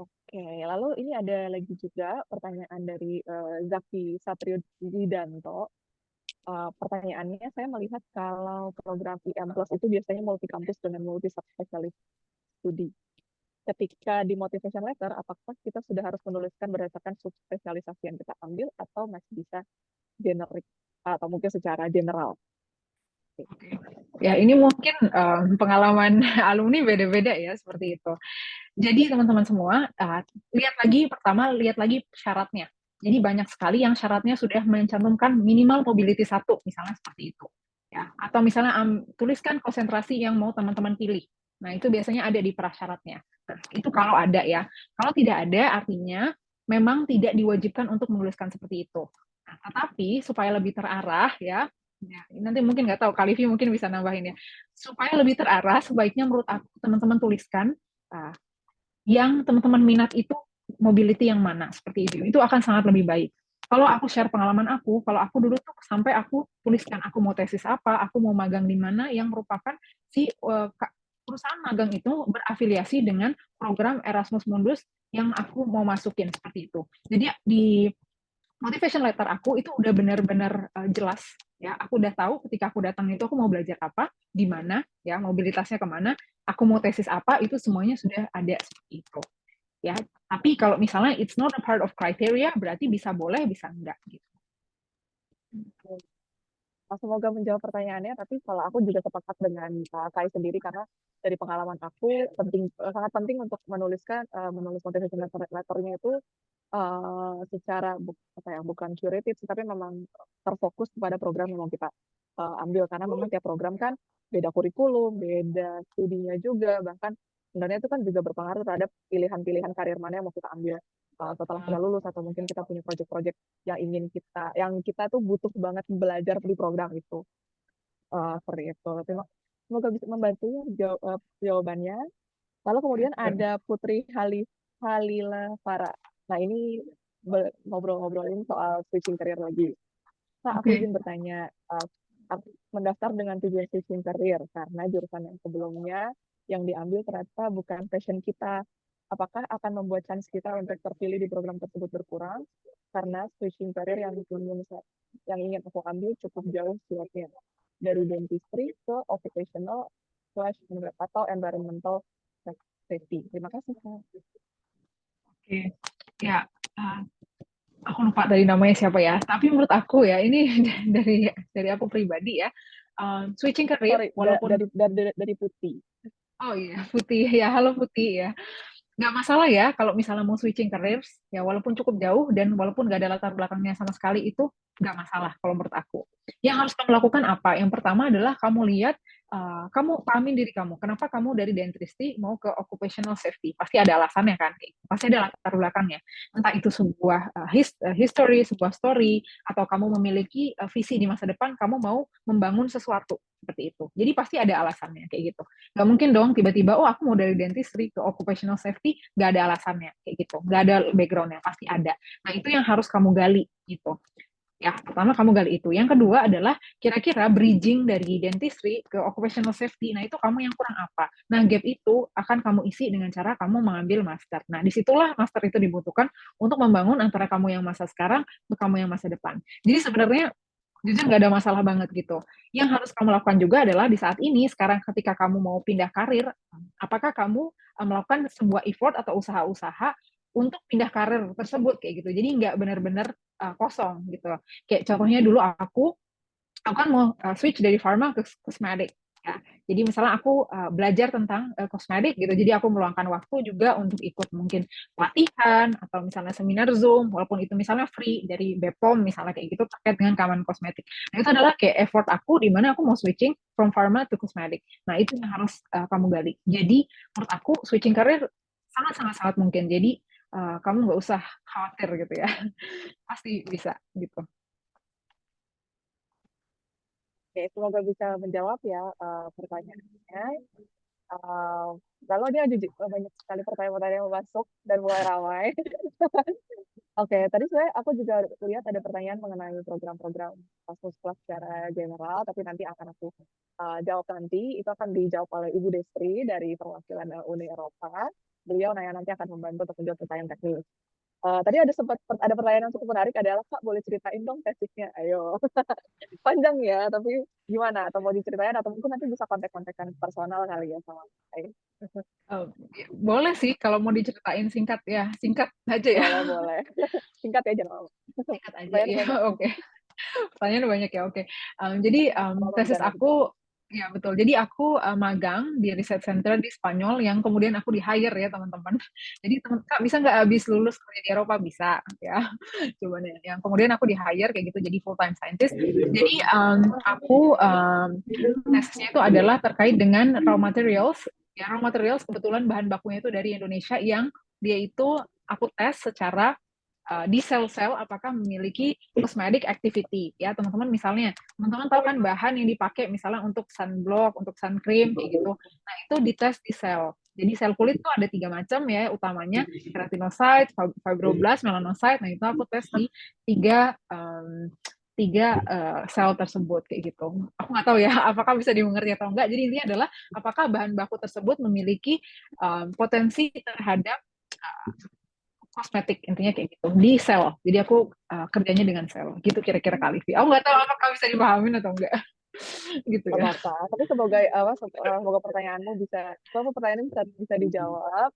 Oke, lalu ini ada lagi juga pertanyaan dari Zaki Satrio Didanto. Pertanyaannya, saya melihat kalau program IM Plus itu biasanya multi kampus dengan multi subspesialis studi. Ketika di motivation letter, apakah kita sudah harus menuliskan berdasarkan subspesialisasi yang kita ambil atau masih bisa generik atau mungkin secara general? Oke. Ya ini mungkin pengalaman alumni beda-beda ya seperti itu. Jadi teman-teman semua lihat lagi syaratnya. Jadi banyak sekali yang syaratnya sudah mencantumkan minimal mobility 1, misalnya seperti itu. Ya, atau misalnya tuliskan konsentrasi yang mau teman-teman pilih. Nah, itu biasanya ada di prasyaratnya. Itu kalau ada ya. Kalau tidak ada, artinya memang tidak diwajibkan untuk menuliskan seperti itu. Nah, tetapi supaya lebih terarah ya, nanti mungkin nggak tahu, Kalivi mungkin bisa nambahin ya. Supaya lebih terarah, sebaiknya menurut aku teman-teman tuliskan yang teman-teman minat itu mobility yang mana, seperti itu. Itu akan sangat lebih baik. Kalau aku share pengalaman aku, kalau aku dulu tuh sampai aku tuliskan aku mau tesis apa, aku mau magang di mana yang merupakan si perusahaan magang itu berafiliasi dengan program Erasmus Mundus yang aku mau masukin seperti itu. Jadi di motivation letter aku itu udah benar-benar jelas ya. Aku udah tahu ketika aku datang itu aku mau belajar apa, di mana ya, mobilitasnya kemana, aku mau tesis apa, itu semuanya sudah ada seperti itu. Ya, tapi kalau misalnya it's not a part of criteria, berarti bisa boleh, bisa enggak gitu. Semoga menjawab pertanyaannya, tapi kalau aku juga sepakat dengan Kai sendiri karena dari pengalaman aku sangat penting untuk menulis motivation letternya itu secara bukan curated, tapi memang terfokus kepada program yang mau kita ambil, karena memang tiap program kan beda kurikulum, beda studinya juga, bahkan sebenarnya itu kan juga berpengaruh terhadap pilihan-pilihan karir mana yang mau kita ambil setelah kita lulus, atau mungkin kita punya project-project yang kita tuh butuh banget belajar di program itu. Seperti itu. Semoga bisa membantu jawabannya. Lalu kemudian ada Putri Halila Farah. Nah, ini ngobrolin soal switching career lagi. Nah, aku izin bertanya, mendaftar dengan tujuan switching career karena jurusan yang sebelumnya yang diambil ternyata bukan passion kita. apakah akan membuat chance kita untuk terpilih di program tersebut berkurang karena switching career yang ingin aku ambil cukup jauh slotnya dari dentistry ke occupational slash atau environmental safety. Terima kasih, Kak. Oke, ya, aku lupa dari namanya siapa ya. Tapi menurut aku ya, ini dari aku pribadi ya, switching career, Sorry, walaupun dari Putih. oh iya, Putih ya, halo Putih ya. Nggak masalah ya kalau misalnya mau switching careers, ya walaupun cukup jauh dan walaupun nggak ada latar belakangnya sama sekali, itu nggak masalah kalau menurut aku. Yang harus kamu lakukan apa? Yang pertama adalah kamu lihat, kamu pahamin diri kamu. Kenapa kamu dari dentistry mau ke occupational safety? Pasti ada alasannya kan? Pasti ada latar belakangnya. Entah itu sebuah history, sebuah story, atau kamu memiliki visi di masa depan, kamu mau membangun sesuatu seperti itu. Jadi pasti ada alasannya kayak gitu. Nggak mungkin dong tiba-tiba, oh aku mau dari dentistry ke occupational safety, nggak ada alasannya kayak gitu, nggak ada backgroundnya, pasti ada. Nah itu yang harus kamu gali gitu. Ya, pertama kamu gali itu. Yang kedua adalah kira-kira bridging dari dentistry ke occupational safety. Nah, itu kamu yang kurang apa? Nah, gap itu akan kamu isi dengan cara kamu mengambil master. Nah, disitulah master itu dibutuhkan untuk membangun antara kamu yang masa sekarang ke kamu yang masa depan. Jadi sebenarnya jujur nggak ada masalah banget gitu. Yang harus kamu lakukan juga adalah di saat ini, sekarang ketika kamu mau pindah karir, apakah kamu melakukan sebuah effort atau usaha-usaha untuk pindah karir tersebut kayak gitu. Jadi nggak benar-benar kosong gitu. Kayak contohnya dulu aku kan mau switch dari pharma ke kosmetik. Ya. Jadi misalnya aku belajar tentang kosmetik gitu, jadi aku meluangkan waktu juga untuk ikut mungkin pelatihan atau misalnya seminar Zoom, walaupun itu misalnya free dari BPOM misalnya kayak gitu terkait dengan keamanan kosmetik. Nah itu adalah kayak effort aku di mana aku mau switching from pharma to kosmetik. Nah itu yang harus kamu gali. Jadi menurut aku switching karir sangat mungkin. Jadi kamu nggak usah khawatir gitu ya, pasti bisa gitu. Oke, semoga bisa menjawab ya pertanyaannya. Kalau dia banyak sekali pertanyaan-pertanyaan yang masuk dan mulai ramai. Oke, tadi sebenarnya aku juga lihat ada pertanyaan mengenai program-program Erasmus Plus secara general, tapi nanti akan aku jawab nanti. Itu akan dijawab oleh Ibu Destri dari perwakilan Uni Eropa. Beliau nanti akan membantu untuk menjawab pertanyaan teknis. Tadi ada pertanyaan yang cukup menarik adalah, Kak, boleh ceritain dong tesisnya? Ayo. Panjang ya, tapi gimana? Atau mau diceritain atau mungkin nanti bisa kontak-kontakan personal kali ya sama saya. Boleh sih kalau mau diceritain singkat ya, singkat aja ya. Boleh. Singkat ya, jangan lama. Singkat aja ya, oke. Pertanyaan banyak ya, oke. Jadi tesis aku, ya betul. Jadi aku magang di research center di Spanyol yang kemudian aku di hire ya teman-teman. Jadi Kak bisa nggak habis lulus kerja di Eropa? Bisa ya. Coba nih. Yang kemudian aku di hire kayak gitu jadi full time scientist. Jadi aku tesisnya itu adalah terkait dengan raw materials. Ya raw materials kebetulan bahan bakunya itu dari Indonesia yang dia itu aku tes secara di sel-sel apakah memiliki cosmetic activity ya teman-teman. Misalnya teman-teman tahu kan bahan yang dipakai misalnya untuk sunblock, untuk sun cream kayak gitu. Nah itu dites di sel. Jadi sel kulit tuh ada 3 macam ya utamanya, keratinocyte, fibroblast, melanocyte. Nah itu aku tes di tiga sel tersebut kayak gitu. Aku nggak tahu ya apakah bisa dimengerti atau enggak. Jadi intinya adalah apakah bahan baku tersebut memiliki potensi terhadap kosmetik, intinya kayak gitu di sel. Jadi aku kerjanya dengan sel gitu kira-kira kali. Aku nggak tahu apakah bisa dipahamin atau enggak gitu ya. Apa-apa. Tapi semoga pertanyaanmu bisa dijawab.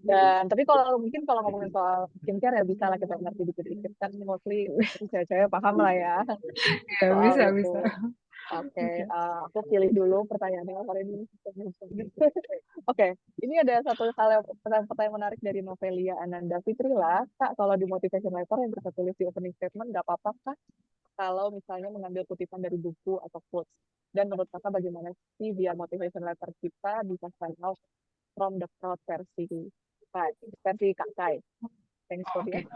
Dan tapi kalau ngomongin soal skincare ya bisa lah kita ngerti dikit-dikit kan mostly cewek-cewek paham lah ya. Ya bisa. Oke, aku pilih dulu pertanyaannya hari ini. Oke, ini ada satu hal pertanyaan menarik dari Novelia Ananda Fitrila. Kak, kalau di motivation letter yang kita tulis di opening statement, nggak apa-apa Kak kalau misalnya mengambil kutipan dari buku atau quotes. Dan menurut Kakak bagaimana sih biar motivation letter kita bisa stand out from the crowd versi Kak Kai? Thanks for the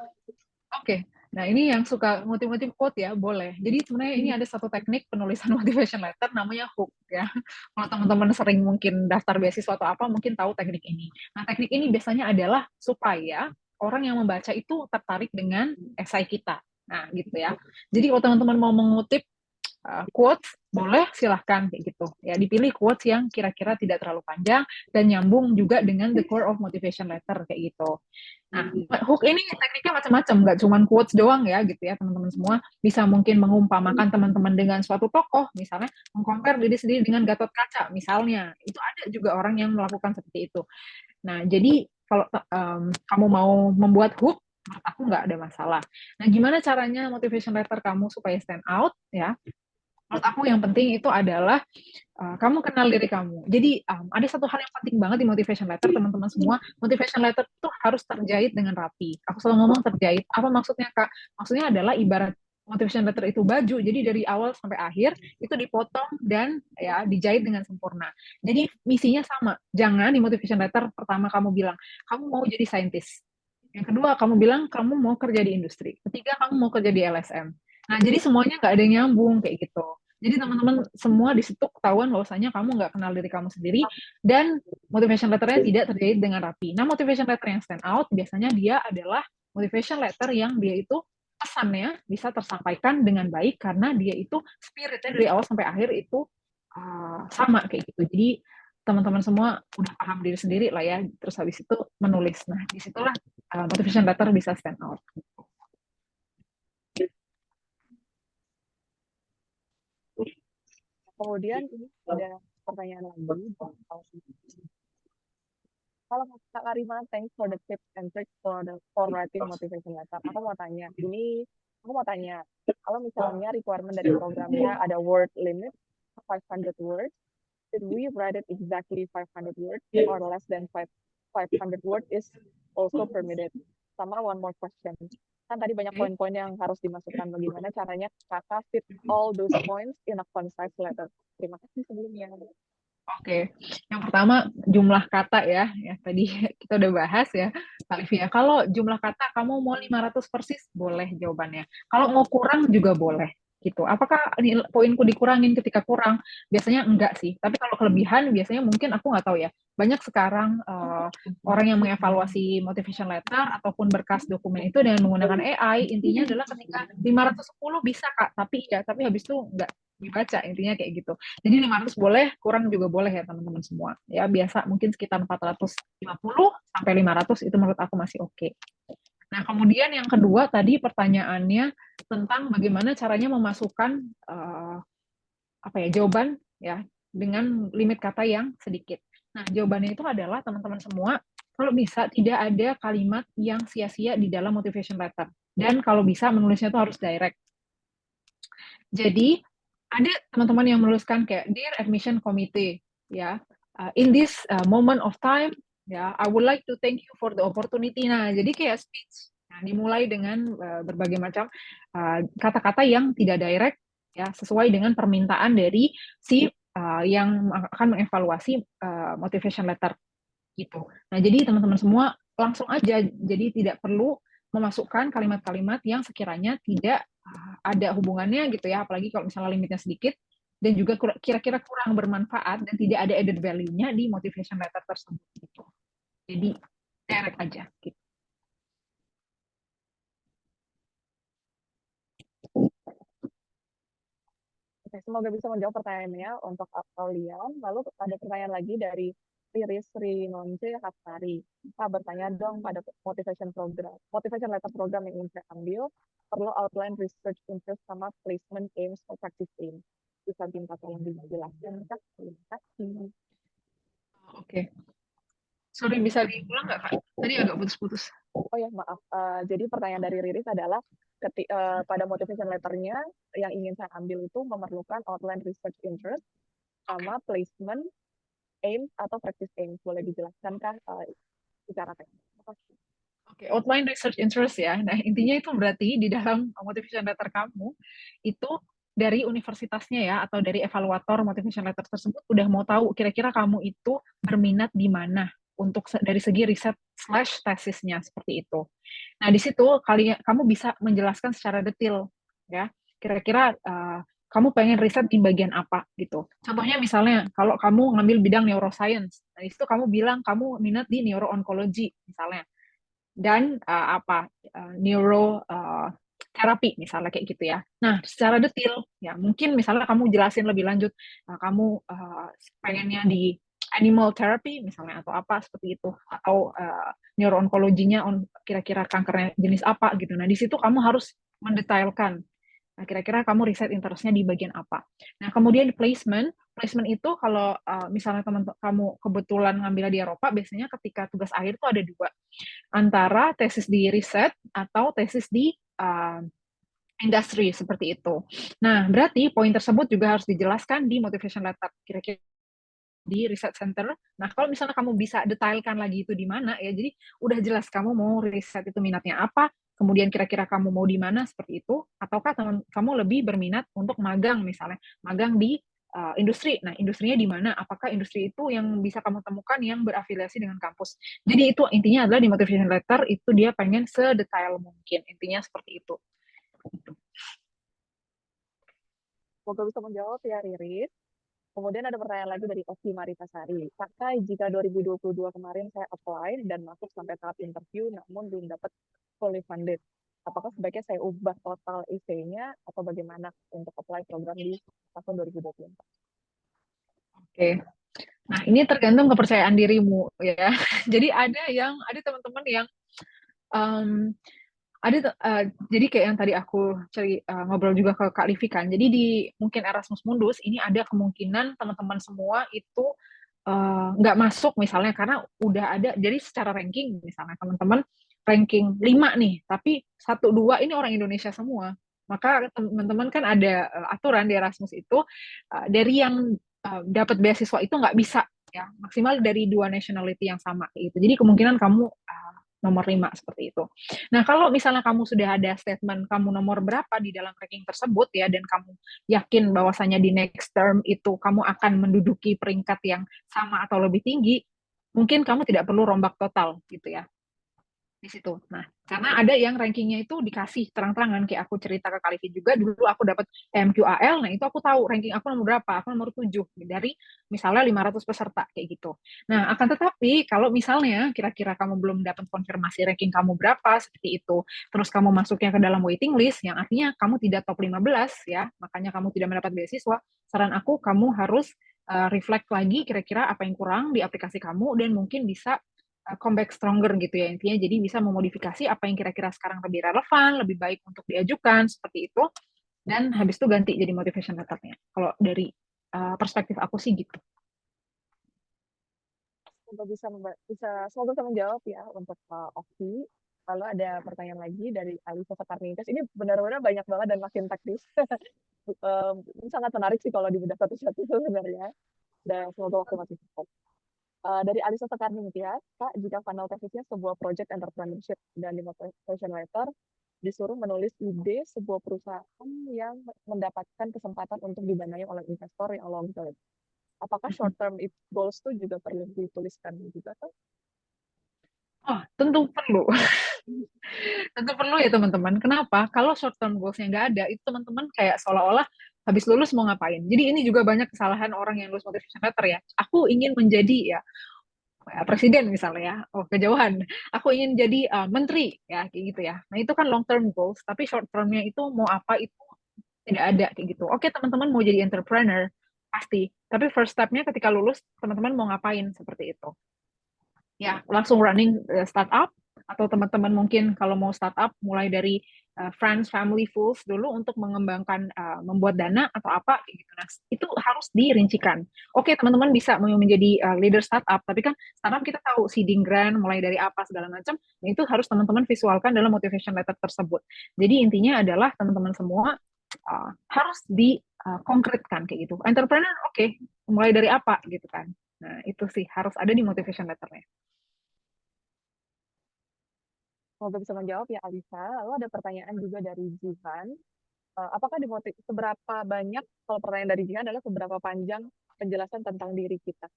Oke. Nah ini yang suka motif-motif quote ya, boleh. Jadi sebenarnya ini ada satu teknik penulisan motivation letter namanya hook ya. Kalau teman-teman sering mungkin daftar beasiswa atau apa, mungkin tahu teknik ini. Nah teknik ini biasanya adalah supaya orang yang membaca itu tertarik dengan esai kita. Nah gitu ya. Jadi kalau teman-teman mau mengutip quotes, boleh silahkan kayak gitu. Ya, dipilih quotes yang kira-kira tidak terlalu panjang dan nyambung juga dengan the core of motivation letter kayak gitu. Nah, hook ini tekniknya macam-macam, nggak cuma quotes doang ya gitu ya teman-teman semua. Bisa mungkin mengumpamakan teman-teman dengan suatu tokoh, misalnya mengcompare diri sendiri dengan Gatot Kaca misalnya. Itu ada juga orang yang melakukan seperti itu. Nah, jadi kalau kamu mau membuat hook, menurut aku nggak ada masalah. Nah, gimana caranya motivation letter kamu supaya stand out ya? Menurut aku yang penting itu adalah kamu kenal diri kamu. Jadi ada satu hal yang penting banget di motivation letter, teman-teman semua. Motivation letter itu harus terjahit dengan rapi. Aku selalu ngomong terjahit. Apa maksudnya, Kak? Maksudnya adalah ibarat motivation letter itu baju. Jadi dari awal sampai akhir itu dipotong dan ya dijahit dengan sempurna. Jadi misinya sama. Jangan di motivation letter pertama kamu bilang kamu mau jadi saintis. Yang kedua kamu bilang kamu mau kerja di industri. Ketiga kamu mau kerja di LSM. Nah, jadi semuanya nggak ada yang nyambung kayak gitu. Jadi teman-teman semua di situ ketahuan bahwasanya kamu nggak kenal diri kamu sendiri dan motivation letternya tidak terjahit dengan rapi. Nah, motivation letter yang stand out biasanya dia adalah motivation letter yang dia itu pesannya bisa tersampaikan dengan baik karena dia itu spiritnya dari awal sampai akhir itu sama kayak gitu. Jadi teman-teman semua udah paham diri sendiri lah ya. Terus habis itu menulis. Nah, disitulah motivation letter bisa stand out. Kemudian ini ada pertanyaan lagi. Kalau Kak Karima, thanks for the tips and tricks for writing motivation letter. Aku mau tanya, kalau misalnya requirement dari programnya ada word limit 500 words, should we write it exactly 500 words or less than 500 words is also permitted? Sama one more question. Kan tadi banyak poin-poin yang harus dimasukkan. Bagaimana caranya Kakak fit all those points in a concise letter? Terima kasih sebelumnya. Oke, yang pertama jumlah kata ya. Tadi kita udah bahas ya, Kak Livia. Kalau jumlah kata kamu mau 500 persis, boleh jawabannya. Kalau mau kurang juga boleh gitu. Apakah poinku dikurangin ketika kurang? Biasanya enggak sih. Tapi kalau kelebihan biasanya mungkin aku nggak tahu ya. Banyak sekarang orang yang mengevaluasi motivation letter ataupun berkas dokumen itu dengan menggunakan AI. Intinya adalah ketika 510 bisa Kak, tapi habis itu enggak dibaca, intinya kayak gitu. Jadi 500 boleh, kurang juga boleh ya teman-teman semua. Ya biasa mungkin sekitar 450 sampai 500 itu menurut aku masih oke. Nah, kemudian yang kedua tadi pertanyaannya tentang bagaimana caranya memasukkan jawaban ya dengan limit kata yang sedikit. Nah, jawabannya itu adalah teman-teman semua kalau bisa tidak ada kalimat yang sia-sia di dalam motivation letter. Dan kalau bisa menulisnya itu harus direct. Jadi ada teman-teman yang menuliskan kayak Dear Admission Committee, ya, in this moment of time, ya, I would like to thank you for the opportunity. Nah, jadi kayak speech. Nah, dimulai dengan berbagai macam kata-kata yang tidak direct, ya, sesuai dengan permintaan dari si yang akan mengevaluasi motivation letter gitu. Nah, jadi teman-teman semua langsung aja, jadi tidak perlu memasukkan kalimat-kalimat yang sekiranya tidak ada hubungannya gitu ya, apalagi kalau misalnya limitnya sedikit dan juga kira-kira kurang bermanfaat dan tidak ada added value-nya di motivation letter tersebut gitu. Jadi direct aja gitu. Oke, semoga bisa menjawab pertanyaannya untuk kalian. Lalu ada pertanyaan lagi dari Riris Rinonce Haftari. Pak bertanya dong pada motivation letter program yang ingin saya ambil, perlu outline research interest sama placement aims atau practice aim. Bisa minta tolong dijelaskan, Kak? Terima kasih. Oke. Sorry, bisa diulang nggak, Kak? Tadi agak putus-putus. Oh ya, maaf. Jadi pertanyaan dari Riris adalah pada motivation letternya yang ingin saya ambil itu memerlukan outline research interest sama placement aim atau practice aim. Boleh dijelaskan kan secara teknis? Oke, outline research interest ya. Nah, intinya itu berarti di dalam motivation letter kamu itu dari universitasnya ya atau dari evaluator motivation letter tersebut udah mau tahu kira-kira kamu itu berminat di mana untuk dari segi riset / tesisnya seperti itu. Nah, di situ kamu bisa menjelaskan secara detail ya. Kira-kira kamu pengen riset di bagian apa gitu. Contohnya misalnya kalau kamu ngambil bidang neuroscience, nah di situ kamu bilang kamu minat di neuro-oncology misalnya. Dan neuro terapi misalnya kayak gitu ya. Nah, secara detail ya mungkin misalnya kamu jelasin lebih lanjut, kamu pengennya di animal therapy misalnya atau apa seperti itu, atau neuroonkologinya kira-kira kankernya jenis apa gitu. Nah, di situ kamu harus mendetailkan. Nah, kira-kira kamu riset interestnya di bagian apa. Nah, kemudian placement itu kalau misalnya teman kamu kebetulan ngambilnya di Eropa, biasanya ketika tugas akhir tuh ada dua, antara tesis di riset atau tesis di industri seperti itu. Nah, berarti poin tersebut juga harus dijelaskan di motivation letter. Kira-kira di research center. Nah, kalau misalnya kamu bisa detailkan lagi itu di mana ya, jadi udah jelas kamu mau riset itu minatnya apa, kemudian kira-kira kamu mau di mana seperti itu, ataukah kamu lebih berminat untuk magang misalnya, magang di industri. Nah, industrinya di mana? Apakah industri itu yang bisa kamu temukan yang berafiliasi dengan kampus? Jadi itu intinya adalah di motivation letter itu dia pengen sedetail mungkin. Intinya seperti itu. Semoga bisa menjawab ya, Riris. Kemudian ada pertanyaan lagi dari Oki Maritasari. Kakak, jika 2022 kemarin saya apply dan masuk sampai tahap interview, namun belum dapat fully funded, apakah sebaiknya saya ubah total essay-nya atau bagaimana untuk apply program di tahun 2024? Oke. Nah, ini tergantung kepercayaan dirimu ya. Jadi ada teman-teman yang jadi kayak yang tadi aku ngobrol juga ke Kak Livi kan. Jadi di mungkin Erasmus Mundus ini ada kemungkinan teman-teman semua itu nggak masuk misalnya karena udah ada. Jadi secara ranking misalnya teman-teman ranking 5 nih, tapi 1 2 ini orang Indonesia semua. Maka teman-teman kan ada aturan di Erasmus itu dari yang dapat beasiswa itu nggak bisa ya maksimal dari 2 nationality yang sama gitu. Jadi kemungkinan kamu nomor 5 seperti itu. Nah, kalau misalnya kamu sudah ada statement kamu nomor berapa di dalam ranking tersebut ya, dan kamu yakin bahwasanya di next term itu kamu akan menduduki peringkat yang sama atau lebih tinggi, mungkin kamu tidak perlu rombak total gitu ya di situ. Nah, karena ada yang rankingnya itu dikasih terang-terangan, kayak aku cerita ke Kalifi juga, dulu aku dapat MQAL, nah itu aku tahu ranking aku nomor berapa, aku nomor 7 dari misalnya 500 peserta kayak gitu. Nah, akan tetapi kalau misalnya kira-kira kamu belum dapat konfirmasi ranking kamu berapa seperti itu, terus kamu masuknya ke dalam waiting list, yang artinya kamu tidak top 15 ya, makanya kamu tidak mendapat beasiswa, saran aku kamu harus reflect lagi kira-kira apa yang kurang di aplikasi kamu dan mungkin bisa comeback stronger gitu ya intinya, jadi bisa memodifikasi apa yang kira-kira sekarang lebih relevan, lebih baik untuk diajukan seperti itu, dan habis itu ganti jadi motivation letternya. Kalau dari perspektif aku sih gitu. Semoga bisa menjawab ya untuk Oki. Lalu ada pertanyaan lagi dari Alisa Sakarnikas. Ini benar-benar banyak banget dan makin teknis. Ini sangat menarik sih kalau dibedah satu-satu sebenarnya. Dan semoga waktu masih cukup. Dari Alisa Sakarnikas, Kak, jika final tesisnya sebuah project entrepreneurship dan di motivation letter disuruh menulis ide sebuah perusahaan yang mendapatkan kesempatan untuk didanai oleh investor yang long term. Apakah short term goals itu juga perlu dituliskan juga? Oh, tentu perlu. Tentu perlu ya teman-teman. Kenapa? Kalau short term goals-nya nggak ada, itu teman-teman kayak seolah-olah habis lulus mau ngapain. Jadi ini juga banyak kesalahan orang yang lulus motivation letter ya. Aku ingin menjadi ya presiden misalnya ya. Oh, kejauhan. Aku ingin jadi menteri ya kayak gitu ya. Nah, itu kan long term goals, tapi short term-nya itu mau apa itu tidak ada kayak gitu. Oke, teman-teman mau jadi entrepreneur pasti. Tapi first step-nya ketika lulus, teman-teman mau ngapain seperti itu. Ya, langsung running startup, atau teman-teman mungkin kalau mau startup mulai dari friends, family, fools dulu untuk mengembangkan, membuat dana atau apa gitu. Nah, itu harus dirincikan. Oke, teman-teman bisa menjadi leader startup, tapi kan startup kita tahu seeding grant mulai dari apa segala macam. Nah, itu harus teman-teman visualkan dalam motivation letter tersebut. Jadi intinya adalah teman-teman semua harus dikonkretkan kayak gitu. Entrepreneur, oke, mulai dari apa gitu kan. Nah, itu sih harus ada di motivation letternya. Semoga bisa menjawab ya Alisa. Lalu ada pertanyaan juga dari Jihan. Apakah seberapa banyak, kalau pertanyaan dari Jihan adalah seberapa panjang penjelasan tentang diri kita?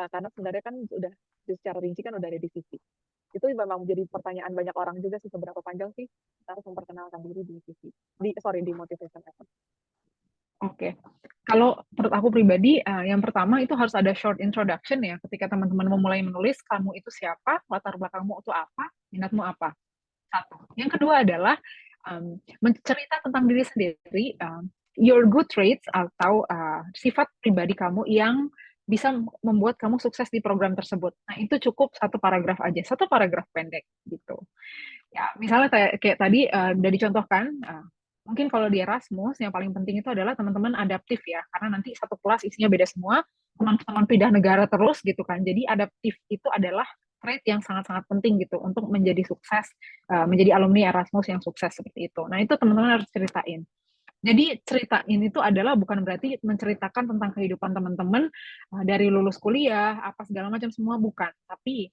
Karena sebenarnya kan sudah secara rinci kan udah ada di CV. Itu memang menjadi pertanyaan banyak orang juga sih, seberapa panjang sih kita harus memperkenalkan diri di CV. Di motivation letter. Oke. Kalau menurut aku pribadi, yang pertama itu harus ada short introduction ya. Ketika teman-teman memulai menulis, kamu itu siapa, latar belakangmu itu apa, minatmu apa. Satu. Yang kedua adalah mencerita tentang diri sendiri, your good traits atau sifat pribadi kamu yang bisa membuat kamu sukses di program tersebut. Nah, itu cukup satu paragraf aja, satu paragraf pendek gitu. Ya, misalnya kayak tadi udah dicontohkan, mungkin kalau di Erasmus yang paling penting itu adalah teman-teman adaptif ya, karena nanti satu kelas isinya beda semua, teman-teman pindah negara terus gitu kan. Jadi adaptif itu adalah trait yang sangat-sangat penting gitu untuk menjadi sukses, menjadi alumni Erasmus yang sukses seperti itu. Nah, itu teman-teman harus ceritain. Jadi cerita ini tuh adalah bukan berarti menceritakan tentang kehidupan teman-teman dari lulus kuliah, apa segala macam semua, bukan. Tapi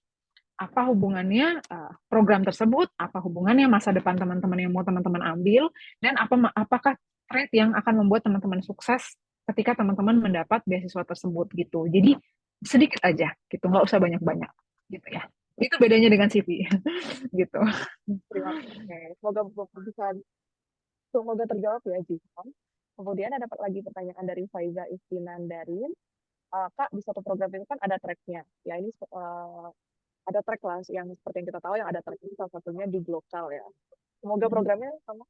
apa hubungannya program tersebut, apa hubungannya masa depan teman-teman yang mau teman-teman ambil, dan apakah trait yang akan membuat teman-teman sukses ketika teman-teman mendapat beasiswa tersebut gitu. Jadi sedikit aja gitu, nggak usah banyak-banyak gitu ya. Itu bedanya dengan CV gitu. Terima kasih. Semoga terjawab ya, Jihon. Kemudian ada lagi pertanyaan dari Faiza Istinandarin. Kak, di satu program itu kan ada track-nya. Ya, ini ada track lah yang seperti yang kita tahu yang ada track ini salah satunya di lokal ya. Semoga programnya sama.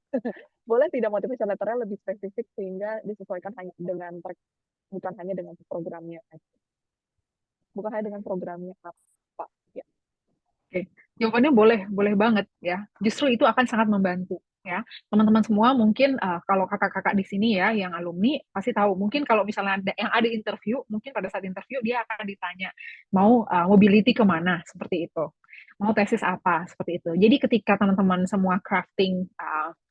Boleh tidak motivation letternya lebih spesifik sehingga disesuaikan hanya dengan track, bukan hanya dengan programnya. Bukan hanya dengan programnya apa. Ya. Oke, jawabannya boleh banget ya. Justru itu akan sangat membantu ya. Teman-teman semua mungkin kalau kakak-kakak di sini ya yang alumni pasti tahu. Mungkin kalau misalnya ada interview, mungkin pada saat interview dia akan ditanya mau mobility kemana seperti itu. Mau tesis apa seperti itu. Jadi ketika teman-teman semua crafting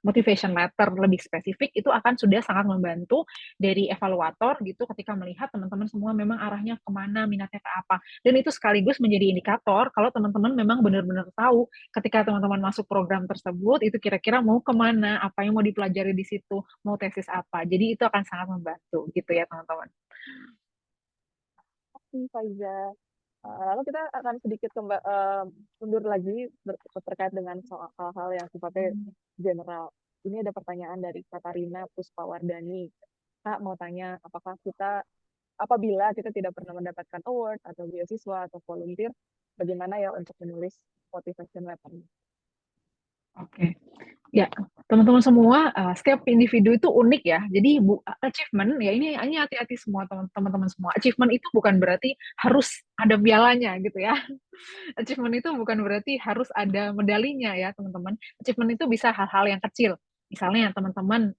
motivation letter lebih spesifik itu akan sudah sangat membantu dari evaluator gitu ketika melihat teman-teman semua memang arahnya kemana, minatnya ke apa. Dan itu sekaligus menjadi indikator kalau teman-teman memang benar-benar tahu ketika teman-teman masuk program tersebut itu kira-kira mau kemana, apa yang mau dipelajari di situ, mau tesis apa. Jadi itu akan sangat membantu gitu ya teman-teman. Terima kasih Faiza. Lalu kita akan sedikit mundur lagi terkait dengan soal hal-hal yang sifatnya general. Ini ada pertanyaan dari Katarina Puspawardani. Kak mau tanya, apabila kita tidak pernah mendapatkan award atau beasiswa atau volunteer, bagaimana ya untuk menulis motivation letter? Oke. Ya, teman-teman semua, setiap individu itu unik ya. Jadi achievement ya ini hati-hati semua teman-teman semua. Achievement itu bukan berarti harus ada pialanya gitu ya. Achievement itu bukan berarti harus ada medalinya ya teman-teman. Achievement itu bisa hal-hal yang kecil. Misalnya teman-teman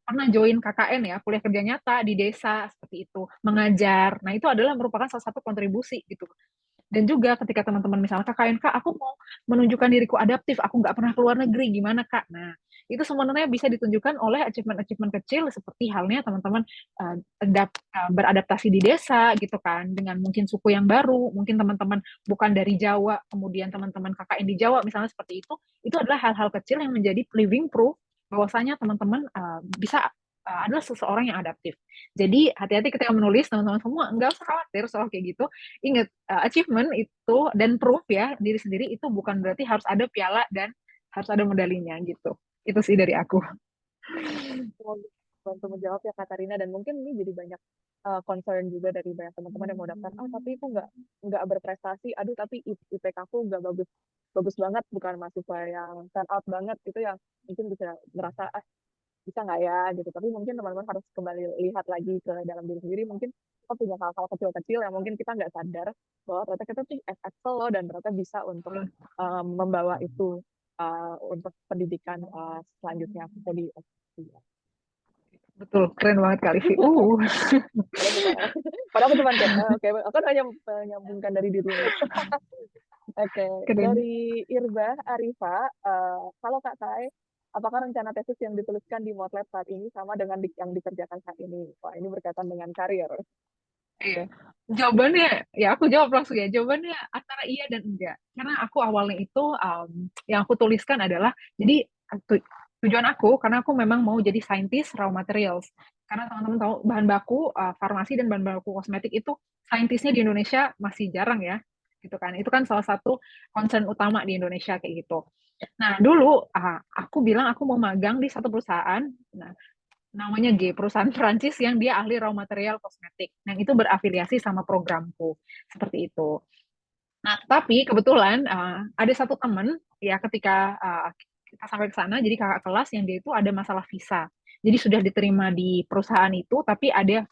pernah join KKN ya, kuliah kerja nyata di desa seperti itu, mengajar. Nah itu adalah merupakan salah satu kontribusi gitu. Dan juga ketika teman-teman misalnya KKN, Kak, aku mau menunjukkan diriku adaptif, aku nggak pernah keluar negeri, gimana Kak? Nah, itu sebenarnya bisa ditunjukkan oleh achievement-achievement kecil seperti halnya teman-teman beradaptasi di desa gitu kan, dengan mungkin suku yang baru, mungkin teman-teman bukan dari Jawa, kemudian teman-teman KKN di Jawa misalnya seperti itu adalah hal-hal kecil yang menjadi living proof bahwasanya teman-teman bisa adalah seseorang yang adaptif. Jadi hati-hati ketika menulis teman-teman semua, nggak usah khawatir soal kayak gitu. Ingat, achievement itu dan proof ya diri sendiri itu bukan berarti harus ada piala dan harus ada medalinya gitu. Itu sih dari aku. Semoga bantu menjawab ya Katarina, dan mungkin ini jadi banyak concern juga dari banyak teman-teman yang mau daftar. Tapi aku nggak berprestasi. Aduh, tapi IPK aku nggak bagus banget, bukan mahasiswa yang stand out banget. Itu yang mungkin bisa merasa bisa nggak ya gitu. Tapi mungkin teman-teman harus kembali lihat lagi ke dalam diri sendiri. Mungkin kita punya hal-hal kecil-kecil yang mungkin kita nggak sadar bahwa ternyata kita tuh excel loh, dan ternyata bisa untuk membawa itu untuk pendidikan selanjutnya. Jadi Betul, keren banget Kak Livi. padahal aku cuma kayak, oke, aku hanya menyambungkan dari dirinya. Oke, dari Irba Arifa, kalau Kak Kai, apakah rencana tesis yang dituliskan di Moodlab saat ini sama dengan yang dikerjakan saat ini? Wah, ini berkaitan dengan karir. Iya. Jawabannya, ya aku jawab langsung ya. Jawabannya antara iya dan enggak. Karena aku awalnya itu yang aku tuliskan adalah, jadi tujuan aku, karena aku memang mau jadi saintis raw materials. Karena teman-teman tahu bahan baku farmasi dan bahan baku kosmetik itu saintisnya di Indonesia masih jarang ya, gitu kan. Itu kan salah satu concern utama di Indonesia kayak gitu. Nah dulu aku bilang aku mau magang di satu perusahaan. Nah namanya G, perusahaan Perancis yang dia ahli raw material kosmetik. Yang itu berafiliasi sama programku. Seperti itu. Nah, tapi kebetulan ada satu teman, ya ketika kita sampai ke sana, jadi kakak kelas yang dia itu ada masalah visa. Jadi sudah diterima di perusahaan itu, tapi ada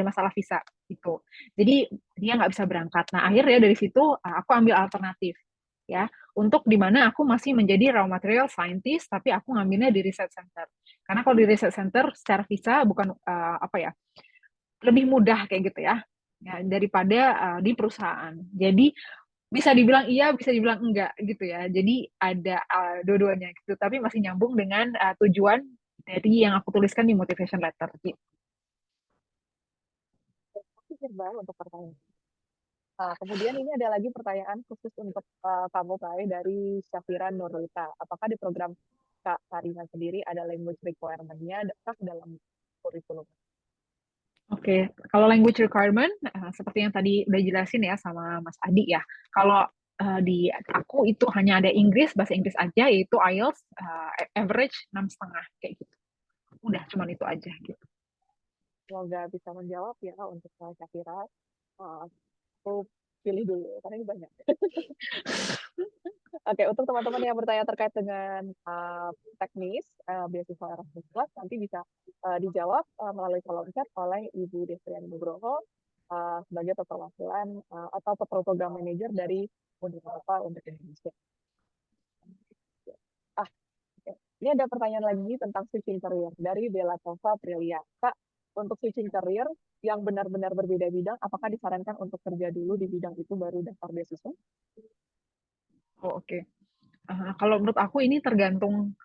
masalah visa gitu. Jadi dia nggak bisa berangkat. Nah akhirnya dari situ aku ambil alternatif ya, untuk di mana aku masih menjadi raw material scientist, tapi aku ngambilnya di research center. Karena kalau di research center secara visa bukan lebih mudah kayak gitu ya, daripada di perusahaan. Jadi bisa dibilang iya, bisa dibilang enggak gitu ya. Jadi ada dua-duanya gitu, tapi masih nyambung dengan tujuan dari yang aku tuliskan di motivation letter gitu. Untuk pertanyaan. Kemudian ini ada lagi pertanyaan khusus untuk kamu Kai dari Syafira Nurlita. Apakah di program Kak Karina sendiri ada language requirement-nya dalam kurikulum? Oke, kalau language requirement seperti yang tadi udah jelasin ya sama Mas Adi ya. Kalau di aku itu hanya ada Inggris, bahasa Inggris aja, yaitu IELTS average 6,5 kayak gitu. Udah cuman itu aja gitu. Semoga bisa menjawab ya untuk Syafira. Aku pilih dulu karena ini banyak. Oke, untuk teman-teman yang bertanya terkait dengan teknis beasiswa Erasmus Plus nanti bisa dijawab melalui kolom chat oleh Ibu Destriani Nugroho sebagai perwakilan atau program manager dari Uni Eropa untuk Indonesia. Ini ada pertanyaan lagi tentang switching career dari Bella Tova Prilia. Kak, untuk switching career yang benar-benar berbeda bidang, apakah disarankan untuk kerja dulu di bidang itu baru daftar beasiswa? Oh, oke. Kalau menurut aku ini tergantung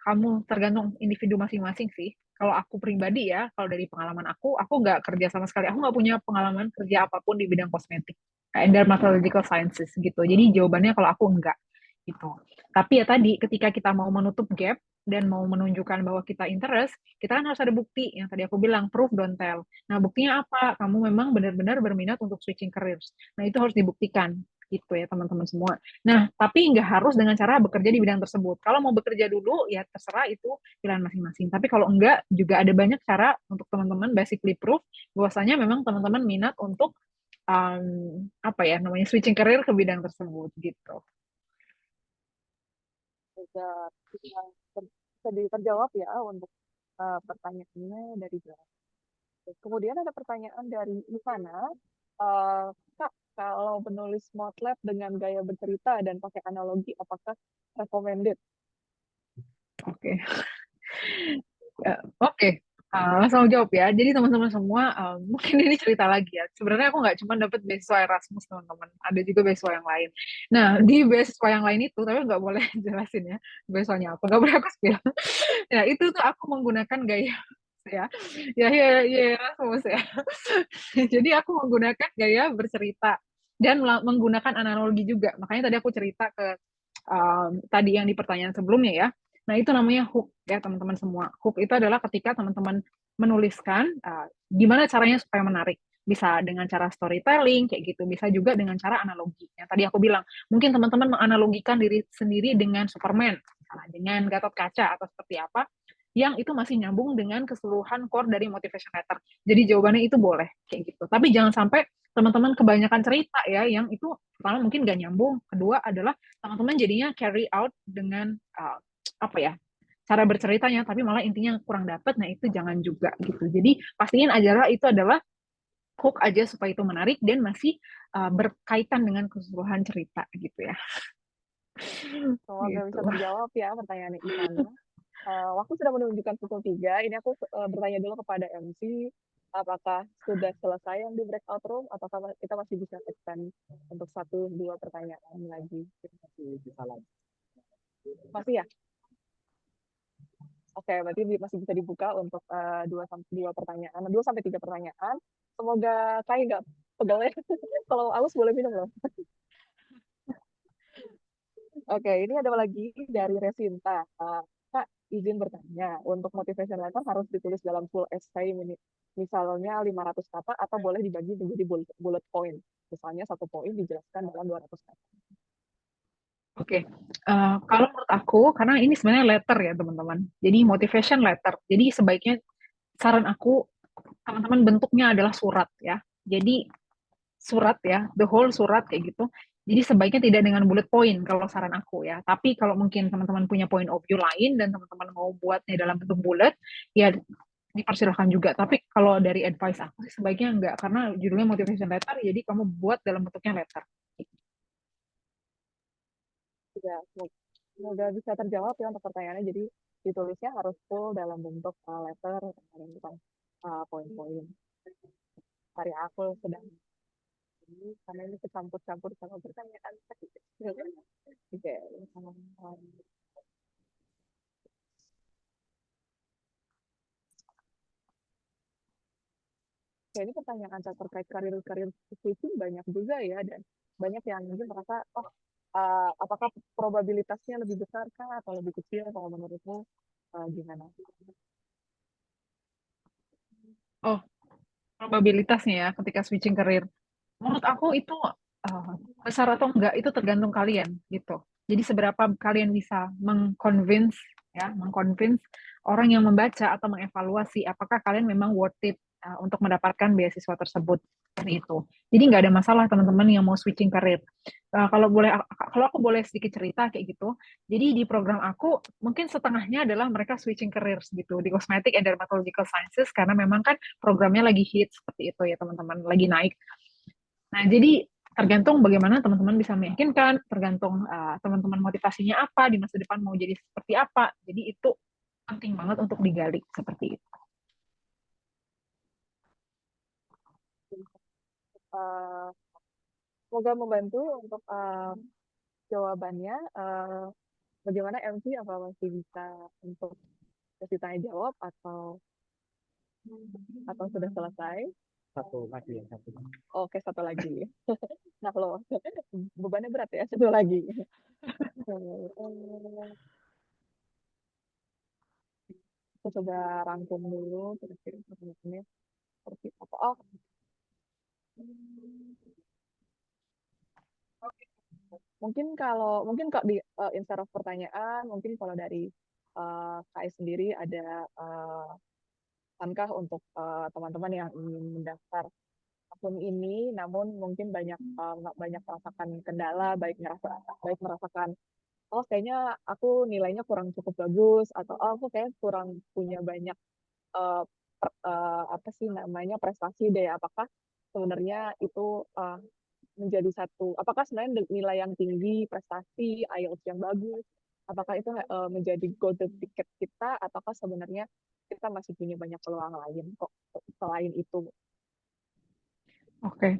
individu masing-masing sih. Kalau aku pribadi ya, kalau dari pengalaman aku nggak kerja sama sekali. Aku nggak punya pengalaman kerja apapun di bidang kosmetik, kayak dermatological sciences gitu. Jadi jawabannya kalau aku enggak gitu. Tapi ya tadi, ketika kita mau menutup gap dan mau menunjukkan bahwa kita interest, kita kan harus ada bukti. Yang tadi aku bilang, proof don't tell. Nah, buktinya apa? Kamu memang benar-benar berminat untuk switching careers. Nah, itu harus dibuktikan gitu ya teman-teman semua. Nah, tapi nggak harus dengan cara bekerja di bidang tersebut. Kalau mau bekerja dulu, ya terserah itu pilihan masing-masing. Tapi kalau enggak, juga ada banyak cara untuk teman-teman basically proof bahwasanya memang teman-teman minat untuk switching career ke bidang tersebut gitu. Bisa terjawab ya untuk pertanyaannya dari Bella. Kemudian ada pertanyaan dari Ivana. Kak, kalau menulis MATLAB dengan gaya bercerita dan pakai analogi, apakah recommended? Oke. Oke. Langsung jawab ya. Jadi teman-teman semua, mungkin ini cerita lagi ya. Sebenarnya aku nggak cuma dapat beasiswa Erasmus teman-teman, ada juga beasiswa yang lain. Nah, di beasiswa yang lain itu, tapi nggak boleh jelasin ya beasiswanya apa, nggak boleh aku spill. Nah, itu tuh aku menggunakan gaya Erasmus ya. Jadi aku menggunakan gaya bercerita dan menggunakan analogi juga. Makanya tadi aku cerita ke tadi yang di pertanyaan sebelumnya ya. Nah, itu namanya hook ya teman-teman semua. Hook itu adalah ketika teman-teman menuliskan gimana caranya supaya menarik. Bisa dengan cara storytelling kayak gitu, bisa juga dengan cara analogi. Yang tadi aku bilang, mungkin teman-teman menganalogikan diri sendiri dengan Superman, dengan Gatot Kaca atau seperti apa, yang itu masih nyambung dengan keseluruhan core dari motivation letter. Jadi jawabannya itu boleh kayak gitu. Tapi jangan sampai teman-teman kebanyakan cerita ya, yang itu pertama mungkin gak nyambung, kedua adalah teman-teman jadinya carry out dengan cara berceritanya, tapi malah intinya kurang dapet. Nah itu jangan juga gitu. Jadi pastiin aja itu adalah hook aja supaya itu menarik dan masih berkaitan dengan keseluruhan cerita gitu ya. Semoga bisa terjawab ya pertanyaan Ivana. Waktu sudah menunjukkan pukul 3. Ini aku bertanya dulu kepada MC, apakah sudah selesai yang di breakout room atau kita masih bisa extend untuk 1-2 pertanyaan lagi? Masih ya? Oke, berarti masih bisa dibuka untuk 2-3 pertanyaan. Semoga Kai nggak pegel ya. Kalau aus boleh minum loh. Oke, ini ada lagi dari Resinta. Kak, izin bertanya, untuk motivation letter harus ditulis dalam full essay, misalnya 500 kata, atau boleh dibagi menjadi bullet point. Misalnya 1 poin dijelaskan dalam 200 kata. Oke, kalau menurut aku, karena ini sebenarnya letter ya teman-teman, jadi motivation letter. Jadi sebaiknya saran aku, teman-teman bentuknya adalah surat ya. Jadi surat ya, the whole surat kayak gitu, Jadi sebaiknya tidak dengan bullet point kalau saran aku ya. Tapi kalau mungkin teman-teman punya point of view lain dan teman-teman mau buatnya dalam bentuk bullet, ya dipersilahkan juga. Tapi kalau dari advice aku sih sebaiknya enggak, karena judulnya motivation letter, jadi kamu buat dalam bentuknya letter. Ya, semoga bisa terjawab ya untuk pertanyaannya. Jadi ditulisnya harus full dalam bentuk letter dan bukan poin-poin. Hari aku sedang ini karena ini kecampur-campur sama pertanyaan tadi. Oke, ya ini pertanyaan terkait karir-karir switching banyak juga ya, dan banyak yang mungkin merasa, oh apakah probabilitasnya lebih besar kah atau lebih kecil, kalau menurutmu gimana? Oh, probabilitasnya ya ketika switching karir. Menurut aku itu besar atau enggak itu tergantung kalian gitu. Jadi seberapa kalian bisa mengconvince orang yang membaca atau mengevaluasi apakah kalian memang worth it untuk mendapatkan beasiswa tersebut seperti itu. Jadi nggak ada masalah teman-teman yang mau switching karir. Kalau aku boleh sedikit cerita kayak gitu. Jadi di program aku mungkin setengahnya adalah mereka switching careers gitu di cosmetic and dermatological sciences karena memang kan programnya lagi hit seperti itu ya teman-teman, lagi naik. Nah, jadi tergantung bagaimana teman-teman bisa meyakinkan, tergantung teman-teman motivasinya apa, di masa depan mau jadi seperti apa. Jadi itu penting banget untuk digali seperti itu. Semoga membantu untuk jawabannya. Bagaimana MC, apa masih bisa untuk kasih tanya jawab atau sudah selesai? Satu lagi ya, satu. Oke, satu lagi. Nah, loh, bebannya berat ya, satu lagi. Aku coba rangkum dulu kira-kira pertanyaannya seperti apa. Oh, mungkin kalau di instead of pertanyaan, mungkin kalau dari KAI sendiri ada langkah untuk teman-teman yang ingin mendaftar akun ini, namun mungkin nggak banyak merasakan kendala, baik merasakan, oh kayaknya aku nilainya kurang cukup bagus, atau oh aku kayak kurang punya banyak eh, apa sih namanya prestasi deh. Apakah sebenarnya itu menjadi apakah sebenarnya nilai yang tinggi, prestasi, IELTS yang bagus, apakah itu menjadi golden ticket kita, ataukah sebenarnya kita masih punya banyak peluang lain kok selain itu? Oke.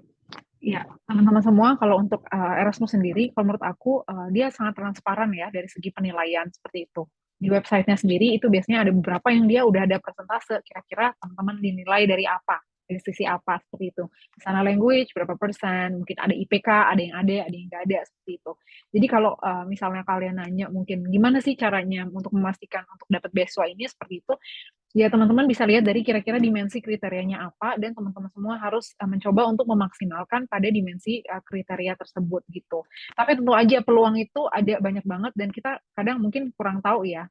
Ya, teman-teman semua, kalau untuk Erasmus sendiri, kalau menurut aku, dia sangat transparan ya dari segi penilaian seperti itu. Di websitenya sendiri, itu biasanya ada beberapa yang dia udah ada persentase, kira-kira teman-teman dinilai dari apa, dari sisi apa, seperti itu. Misalnya language, berapa persen, mungkin ada IPK, ada yang nggak ada, seperti itu. Jadi kalau misalnya kalian nanya, mungkin gimana sih caranya untuk memastikan untuk dapat beasiswa ini, seperti itu, ya teman-teman bisa lihat dari kira-kira dimensi kriterianya apa, dan teman-teman semua harus mencoba untuk memaksimalkan pada dimensi kriteria tersebut gitu. Tapi tentu aja peluang itu ada banyak banget dan kita kadang mungkin kurang tahu ya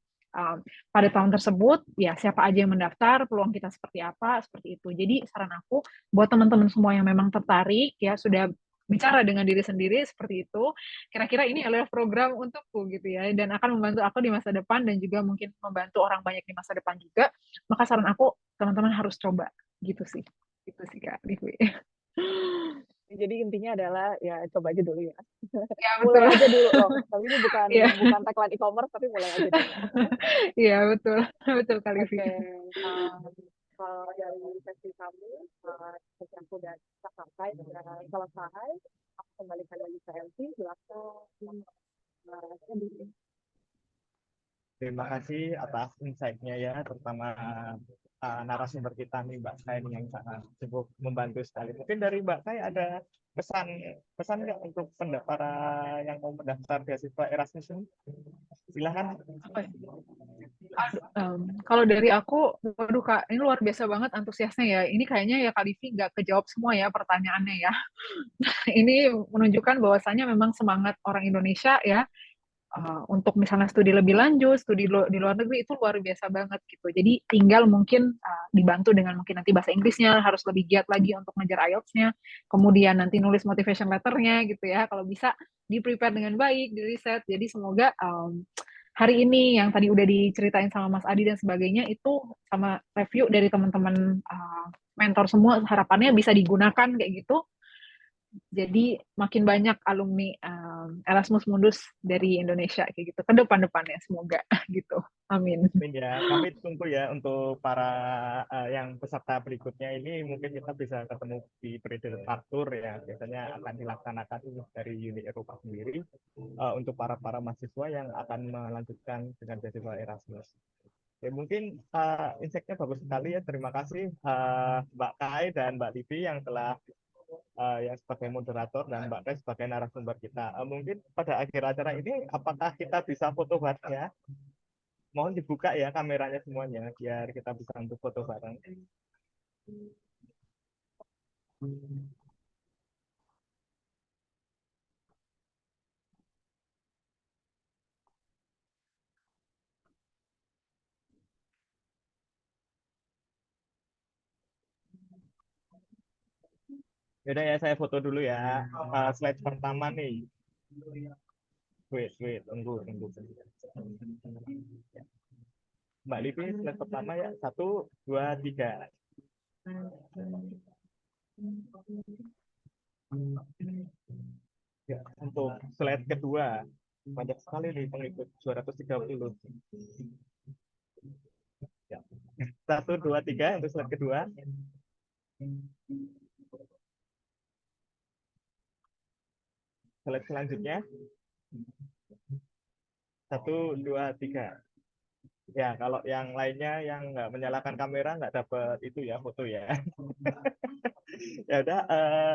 pada tahun tersebut ya siapa aja yang mendaftar, peluang kita seperti apa, seperti itu. Jadi saran aku buat teman-teman semua yang memang tertarik ya sudah bicara dengan diri sendiri seperti itu, kira-kira ini adalah program untukku gitu ya, dan akan membantu aku di masa depan dan juga mungkin membantu orang banyak di masa depan juga, maka saran aku teman-teman harus coba gitu sih. Itu sih Kak Livi. Jadi intinya adalah ya coba aja dulu ya. Ya Mulai betul. aja dulu loh. Tapi ini bukan Iya. tagline e-commerce, tapi mulai aja dulu. Iya betul. Betul Kak Livi. Oke, kalau dari sesi kamu, sesi aku udah sampai selesai. Aku kembalikan lagi ke MC, silakan. Terima kasih atas insight-nya ya, terutama narasumber kita nih Mbak Kai yang sangat cukup membantu sekali. Mungkin dari Mbak Kai ada pesan nggak untuk para yang mau mendaftar beasiswa Erasmus ini? Silahkan. Kalau dari aku, waduh Kak, ini luar biasa banget antusiasnya ya. Ini kayaknya ya Kak Livi nggak kejawab semua ya pertanyaannya ya. Ini menunjukkan bahwasannya memang semangat orang Indonesia ya untuk misalnya studi lebih lanjut, studi di luar negeri itu luar biasa banget gitu. Jadi tinggal mungkin dibantu dengan mungkin nanti bahasa Inggrisnya harus lebih giat lagi untuk ngejar IELTS-nya, kemudian nanti nulis motivation letter-nya gitu ya. Kalau bisa di-prepare dengan baik, di-riset. Jadi semoga hari ini yang tadi udah diceritain sama Mas Adi dan sebagainya itu sama review dari teman-teman mentor semua harapannya bisa digunakan kayak gitu. Jadi makin banyak alumni Erasmus Mundus dari Indonesia kayak gitu ke depan-depannya semoga gitu. Amin. Ya, kami tunggu ya untuk para yang peserta berikutnya ini mungkin kita bisa ketemu di periode Arthur ya, biasanya akan dilaksanakan dari Uni Eropa sendiri untuk para mahasiswa yang akan melanjutkan dengan beasiswa Erasmus. Ya, mungkin insight-nya bagus sekali ya. Terima kasih Mbak Kai dan Mbak Livi yang telah yang sebagai moderator dan Mbak Kai sebagai narasumber kita. Mungkin pada akhir acara ini apakah kita bisa foto bareng ya? Mohon dibuka ya kameranya semuanya biar kita bisa untuk foto bareng. Yaudah ya, saya foto dulu ya. Slide pertama nih. Wait, tunggu. Mbak Livi, slide pertama ya. 1, 2, 3. Ya, untuk slide kedua. Banyak sekali nih pengikut 230. Ya. 1, 2, 3 untuk slide kedua. Slide selanjutnya. 1, 2, 3. Ya, kalau yang lainnya yang nggak menyalakan kamera nggak dapat itu ya foto ya. Ya udah,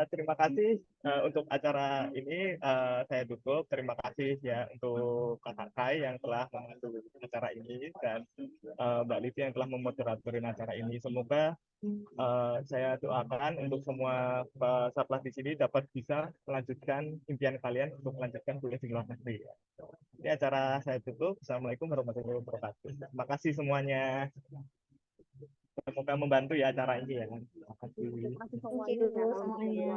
terima kasih untuk acara ini saya tutup. Terima kasih ya untuk Kakak Kai yang telah membantu acara ini dan Mbak Livi yang telah memoderatorin acara ini. Semoga saya doakan untuk semua peserta di sini dapat bisa melanjutkan impian kalian untuk melanjutkan kuliah di luar negeri. Ini acara saya tutup. Assalamualaikum warahmatullahi wabarakatuh. Terima kasih semuanya. Semoga membantu ya acara ini ya. Terima kasih. Terima kasih Thank semuanya. you semuanya.